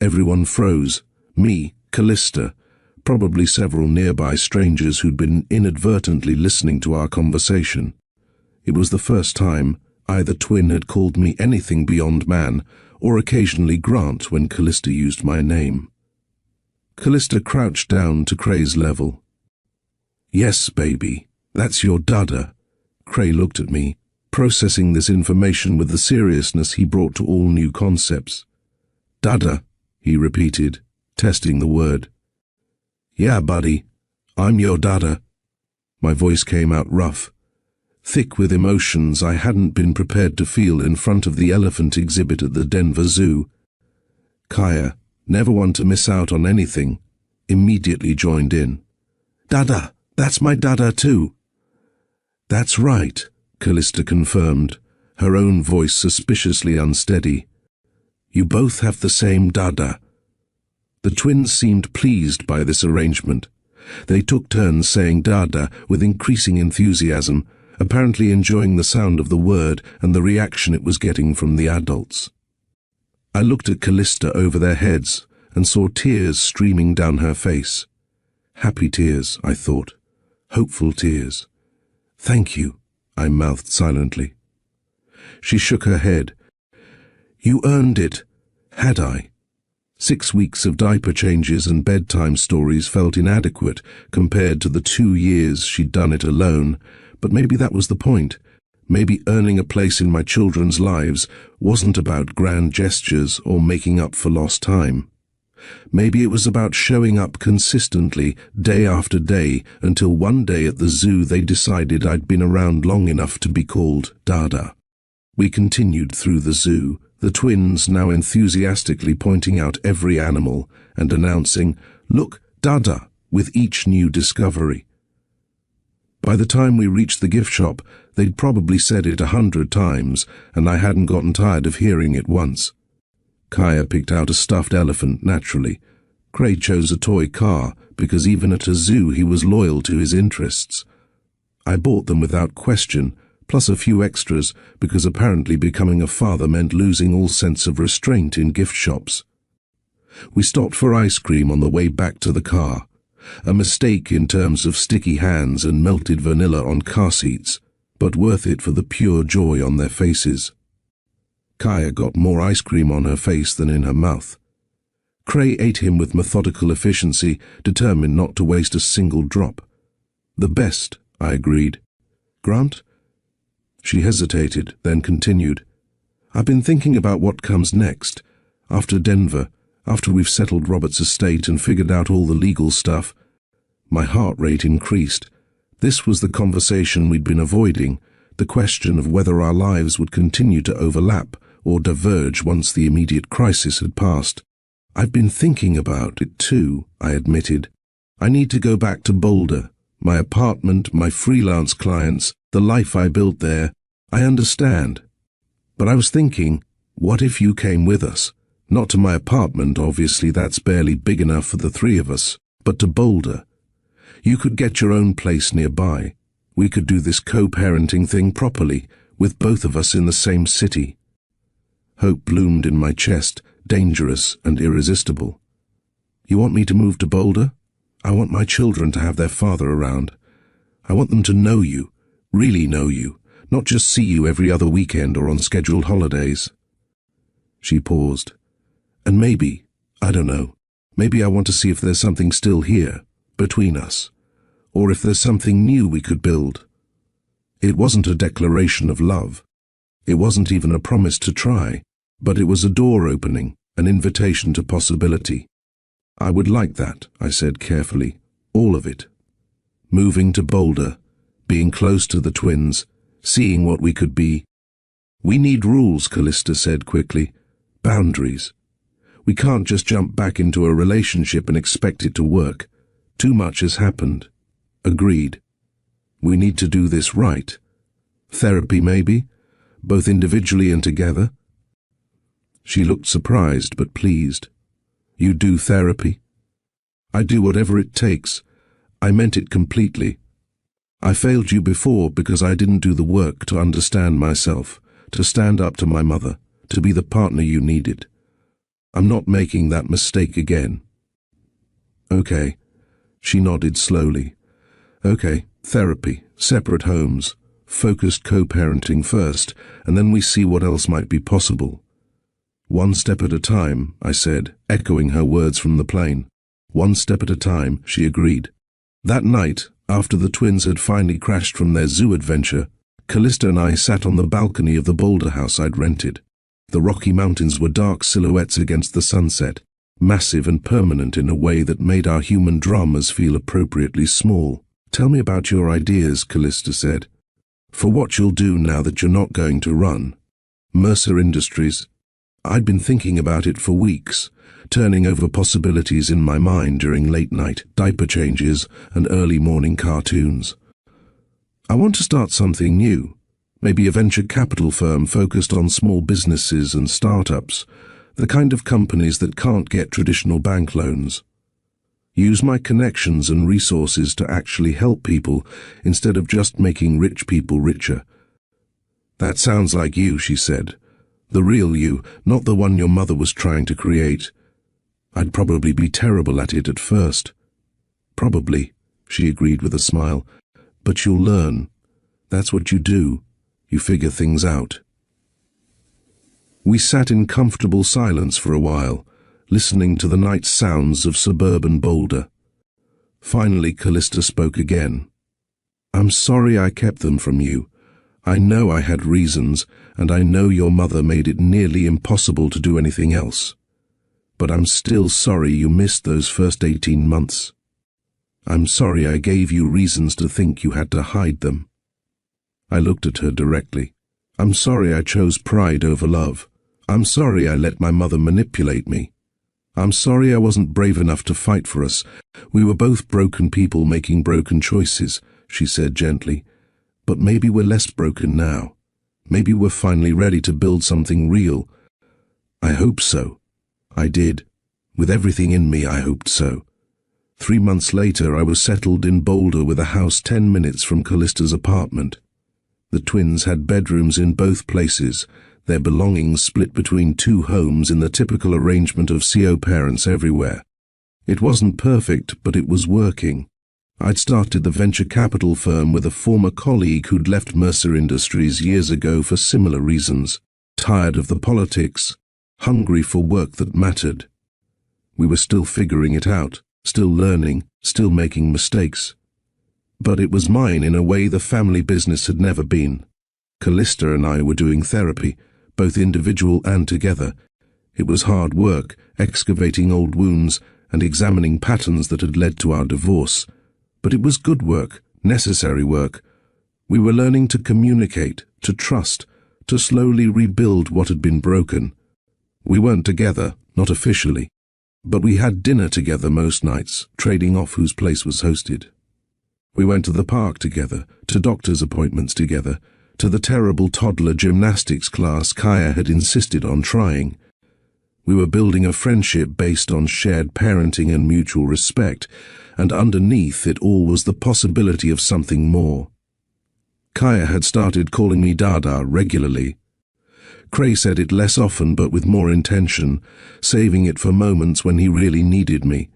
Everyone froze. Me, Callista, probably several nearby strangers who'd been inadvertently listening to our conversation. It was the first time either twin had called me anything beyond man, or occasionally Grant when Callista used my name. Callista crouched down to Cray's level. Yes, baby, that's your Dada. Cray looked at me, processing this information with the seriousness he brought to all new concepts. Dada, he repeated, testing the word. Yeah, buddy, I'm your Dada. My voice came out rough, thick with emotions I hadn't been prepared to feel in front of the elephant exhibit at the Denver Zoo. Kaya, never one to miss out on anything, immediately joined in. Dada, that's my Dada too. That's right, Callista confirmed, her own voice suspiciously unsteady. You both have the same Dada. The twins seemed pleased by this arrangement. They took turns saying Dada with increasing enthusiasm, apparently enjoying the sound of the word and the reaction it was getting from the adults. I looked at Callista over their heads and saw tears streaming down her face. Happy tears, I thought. Hopeful tears. Thank you, I mouthed silently. She shook her head. You earned it, had I? 6 weeks of diaper changes and bedtime stories felt inadequate compared to the 2 years she'd done it alone, but maybe that was the point. Maybe earning a place in my children's lives wasn't about grand gestures or making up for lost time. Maybe it was about showing up consistently, day after day, until one day at the zoo they decided I'd been around long enough to be called Dada. We continued through the zoo, the twins now enthusiastically pointing out every animal and announcing, "Look, Dada," with each new discovery. By the time we reached the gift shop, they'd probably said it 100 times, and I hadn't gotten tired of hearing it once. Kaya picked out a stuffed elephant naturally. Cray chose a toy car, because even at a zoo he was loyal to his interests. I bought them without question, plus a few extras, because apparently becoming a father meant losing all sense of restraint in gift shops. We stopped for ice cream on the way back to the car. A mistake in terms of sticky hands and melted vanilla on car seats, but worth it for the pure joy on their faces. Kaya got more ice cream on her face than in her mouth. Cray ate him with methodical efficiency, determined not to waste a single drop. The best, I agreed. Grant? She hesitated, then continued. I've been thinking about what comes next. After Denver, after we've settled Robert's estate and figured out all the legal stuff. My heart rate increased. This was the conversation we'd been avoiding, the question of whether our lives would continue to overlap or diverge once the immediate crisis had passed. "I've been thinking about it too," I admitted. "I need to go back to Boulder. My apartment, my freelance clients, the life I built there. I understand. But I was thinking, what if you came with us? Not to my apartment, obviously, that's barely big enough for the three of us, but to Boulder. You could get your own place nearby. We could do this co-parenting thing properly, with both of us in the same city." Hope bloomed in my chest, dangerous and irresistible. "You want me to move to Boulder? I want my children to have their father around. I want them to know you, really know you, not just see you every other weekend or on scheduled holidays." She paused. "And maybe, I don't know, maybe I want to see if there's something still here, between us, or if there's something new we could build." It wasn't a declaration of love. It wasn't even a promise to try, but it was a door opening, an invitation to possibility. "I would like that," I said carefully, "all of it. Moving to Boulder, being close to the twins, seeing what we could be." "We need rules," Callista said quickly. "Boundaries. We can't just jump back into a relationship and expect it to work. Too much has happened." "Agreed. We need to do this right. Therapy, maybe, both individually and together." She looked surprised but pleased. "You do therapy?" "I do whatever it takes. I meant it completely. I failed you before because I didn't do the work to understand myself, to stand up to my mother, to be the partner you needed. I'm not making that mistake again." "Okay." She nodded slowly. "Okay, therapy, separate homes, focused co-parenting first, and then we see what else might be possible." "One step at a time," I said, echoing her words from the plane. "One step at a time," she agreed. That night, after the twins had finally crashed from their zoo adventure, Callista and I sat on the balcony of the Boulder house I'd rented. The Rocky Mountains were dark silhouettes against the sunset, massive and permanent in a way that made our human dramas feel appropriately small. "Tell me about your ideas," Callista said. "For what you'll do now that you're not going to run." "Mercer Industries." I'd been thinking about it for weeks, turning over possibilities in my mind during late-night diaper changes and early morning cartoons. "I want to start something new, maybe a venture capital firm focused on small businesses and startups, the kind of companies that can't get traditional bank loans. Use my connections and resources to actually help people instead of just making rich people richer." "That sounds like you," she said. "The real you, not the one your mother was trying to create. I'd probably be terrible at it at first." "Probably," she agreed with a smile. "But you'll learn. That's what you do. You figure things out." We sat in comfortable silence for a while, listening to the night sounds of suburban Boulder. Finally, Callista spoke again. "I'm sorry I kept them from you. I know I had reasons, and I know your mother made it nearly impossible to do anything else. But I'm still sorry you missed those first 18 months. I'm sorry I gave you reasons to think you had to hide them." I looked at her directly. "I'm sorry I chose pride over love. I'm sorry I let my mother manipulate me. I'm sorry I wasn't brave enough to fight for us. We were both broken people making broken choices," she said gently. "But maybe we're less broken now. Maybe we're finally ready to build something real." I hope so. I did. With everything in me, I hoped so. 3 months later, I was settled in Boulder with a house 10 minutes from Callista's apartment. The twins had bedrooms in both places, their belongings split between 2 homes in the typical arrangement of CO parents everywhere. It wasn't perfect, but it was working. I'd started the venture capital firm with a former colleague who'd left Mercer Industries years ago for similar reasons, tired of the politics, hungry for work that mattered. We were still figuring it out, still learning, still making mistakes. But it was mine in a way the family business had never been. Callista and I were doing therapy, both individual and together. It was hard work, excavating old wounds and examining patterns that had led to our divorce. But it was good work, necessary work. We were learning to communicate, to trust, to slowly rebuild what had been broken. We weren't together, not officially, but we had dinner together most nights, trading off whose place was hosted. We went to the park together, to doctor's appointments together, to the terrible toddler gymnastics class Kaya had insisted on trying. We were building a friendship based on shared parenting and mutual respect, and underneath it all was the possibility of something more. Kaya had started calling me Dada regularly. Cray said it less often but with more intention, saving it for moments when he really needed me.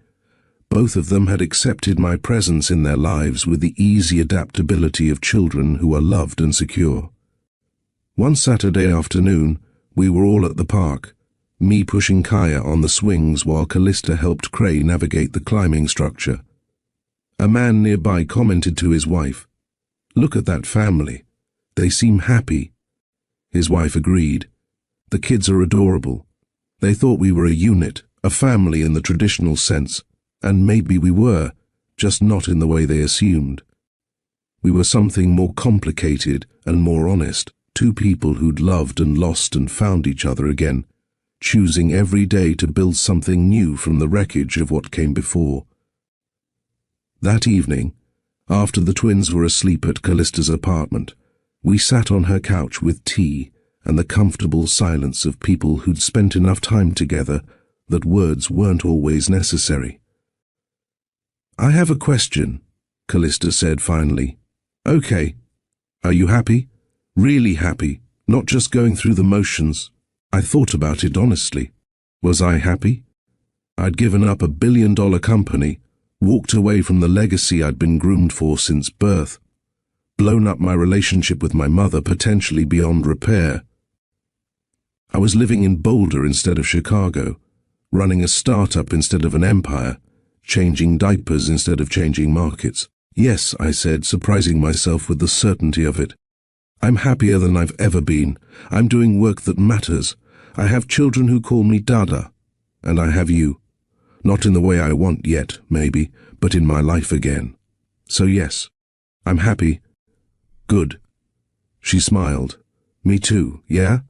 Both of them had accepted my presence in their lives with the easy adaptability of children who are loved and secure. One Saturday afternoon, we were all at the park, me pushing Kaya on the swings while Callista helped Cray navigate the climbing structure. A man nearby commented to his wife, "Look at that family. They seem happy." His wife agreed. "The kids are adorable. They thought we were a unit, a family in the traditional sense, and maybe we were, just not in the way they assumed. We were something more complicated and more honest, two people who'd loved and lost and found each other again, choosing every day to build something new from the wreckage of what came before." That evening, after the twins were asleep at Callista's apartment, we sat on her couch with tea and the comfortable silence of people who'd spent enough time together that words weren't always necessary. "I have a question," Callista said finally. "Okay. Are you happy? Really happy, not just going through the motions?" I thought about it honestly. Was I happy? I'd given up $1 billion company, walked away from the legacy I'd been groomed for since birth, blown up my relationship with my mother potentially beyond repair. I was living in Boulder instead of Chicago, running a startup instead of an empire, changing diapers instead of changing markets. "Yes," I said, surprising myself with the certainty of it. "I'm happier than I've ever been. I'm doing work that matters. I have children who call me Dada. And I have you. Not in the way I want yet, maybe, but in my life again. So yes, I'm happy." "Good." She smiled. "Me too, yeah?"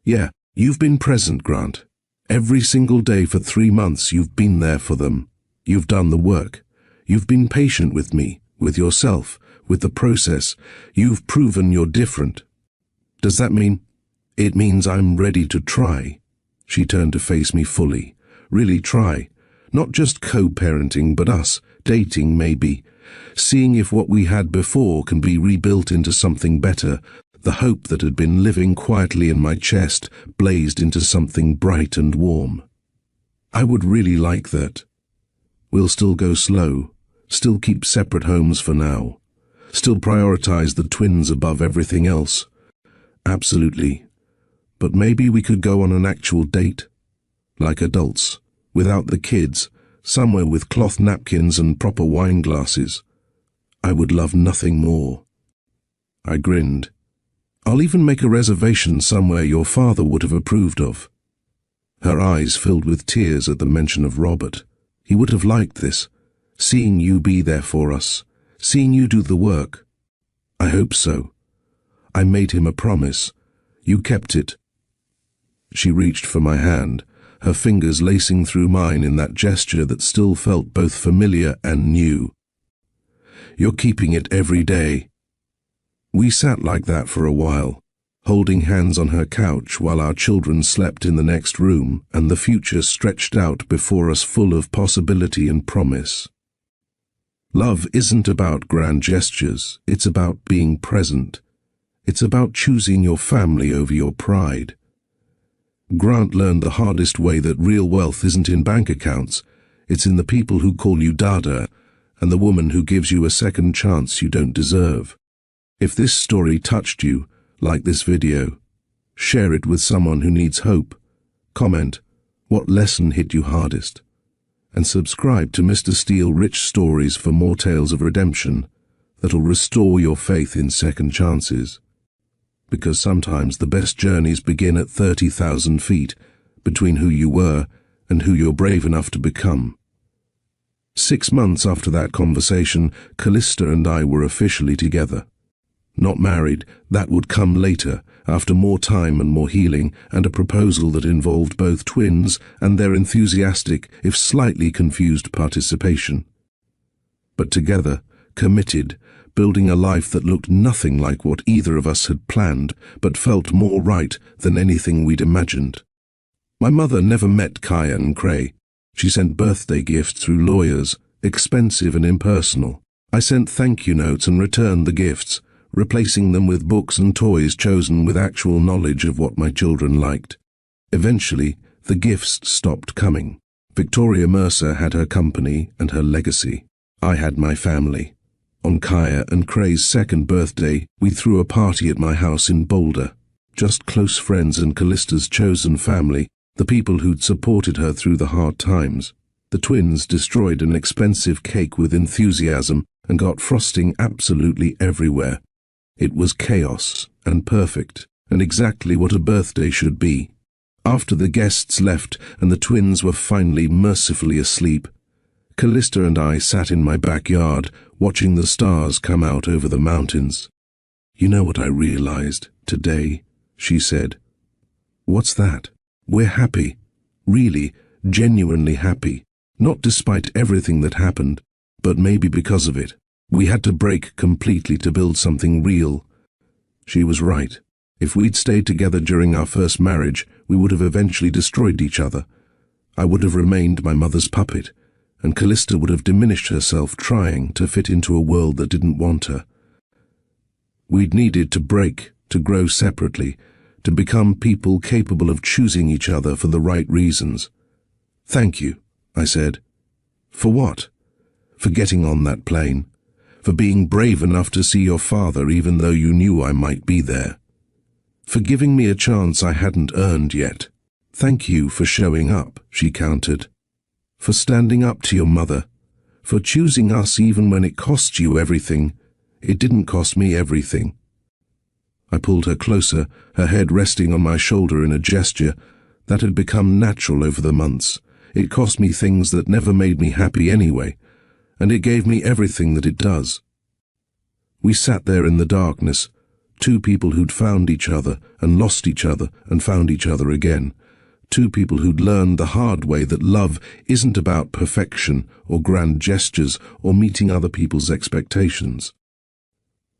"Yeah, you've been present, Grant. Every single day for 3 months you've been there for them. You've done the work. You've been patient with me, with yourself, with the process. You've proven you're different. Does that mean—" "It means I'm ready to try." She turned to face me fully. "Really try. Not just co-parenting, but us, dating maybe. Seeing if what we had before can be rebuilt into something better. The hope that had been living quietly in my chest blazed into something bright and warm. I would really like that. We'll still go slow, still keep separate homes for now, still prioritize the twins above everything else. Absolutely. But maybe we could go on an actual date, like adults, without the kids, somewhere with cloth napkins and proper wine glasses. I would love nothing more." I grinned. "I'll even make a reservation somewhere your father would have approved of." Her eyes filled with tears at the mention of Robert. He would have liked this, seeing you be there for us, seeing you do the work. I hope so. I made him a promise. You kept it. She reached for my hand, her fingers lacing through mine in that gesture that still felt both familiar and new. "You're keeping it every day." We sat like that for a while, holding hands on her couch while our children slept in the next room and the future stretched out before us full of possibility and promise. Love isn't about grand gestures, it's about being present. It's about choosing your family over your pride. Grant learned the hardest way that real wealth isn't in bank accounts, it's in the people who call you Dada and the woman who gives you a second chance you don't deserve. If this story touched you, like this video, share it with someone who needs hope. Comment, what lesson hit you hardest? And subscribe to Mr. Steele Rich Stories for more tales of redemption that'll restore your faith in second chances. Because sometimes the best journeys begin at 30,000 feet between who you were and who you're brave enough to become. 6 months after that conversation, Callista and I were officially together. Not married, that would come later, after more time and more healing, and a proposal that involved both twins and their enthusiastic, if slightly confused participation. But together, committed, building a life that looked nothing like what either of us had planned, but felt more right than anything we'd imagined. My mother never met Kaya and Cray. She sent birthday gifts through lawyers, expensive and impersonal. I sent thank you notes and returned the gifts, replacing them with books and toys chosen with actual knowledge of what my children liked. Eventually, the gifts stopped coming. Victoria Mercer had her company and her legacy. I had my family. On Kaya and Cray's second birthday, we threw a party at my house in Boulder. Just close friends and Callista's chosen family, the people who'd supported her through the hard times. The twins destroyed an expensive cake with enthusiasm and got frosting absolutely everywhere. It was chaos and perfect, and exactly what a birthday should be. After the guests left and the twins were finally mercifully asleep, Callista and I sat in my backyard, watching the stars come out over the mountains. "You know what I realized today?" she said. "What's that?" "We're happy. Really, genuinely happy. Not despite everything that happened, but maybe because of it. We had to break completely to build something real." She was right. If we'd stayed together during our first marriage, we would have eventually destroyed each other. I would have remained my mother's puppet, and Callista would have diminished herself trying to fit into a world that didn't want her. We'd needed to break, to grow separately, to become people capable of choosing each other for the right reasons. "Thank you," I said. "For what?" "For getting on that plane. For being brave enough to see your father even though you knew I might be there. For giving me a chance I hadn't earned yet. Thank you for showing up," she countered. "For standing up to your mother. For choosing us even when it cost you everything. It didn't cost me everything." I pulled her closer, her head resting on my shoulder in a gesture that had become natural over the months. It cost me things that never made me happy anyway, and it gave me everything that it does. We sat there in the darkness, two people who'd found each other and lost each other and found each other again. Two people who'd learned the hard way that love isn't about perfection or grand gestures or meeting other people's expectations.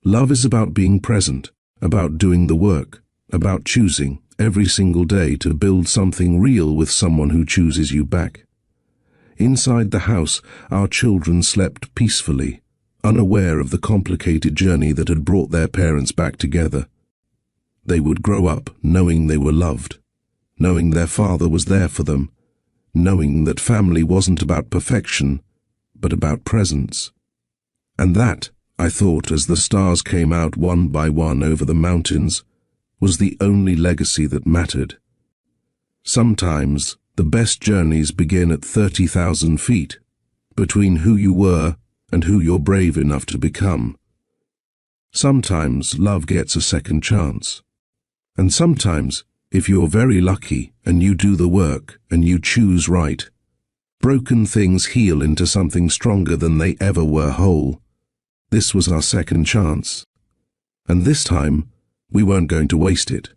Love is about being present, about doing the work, about choosing every single day to build something real with someone who chooses you back. Inside the house, our children slept peacefully, unaware of the complicated journey that had brought their parents back together. They would grow up knowing they were loved, knowing their father was there for them, knowing that family wasn't about perfection, but about presence. And that, I thought as the stars came out one by one over the mountains, was the only legacy that mattered. Sometimes the best journeys begin at 30,000 feet, between who you were and who you're brave enough to become. Sometimes love gets a second chance. And sometimes, if you're very lucky and you do the work and you choose right, broken things heal into something stronger than they ever were whole. This was our second chance. And this time, we weren't going to waste it.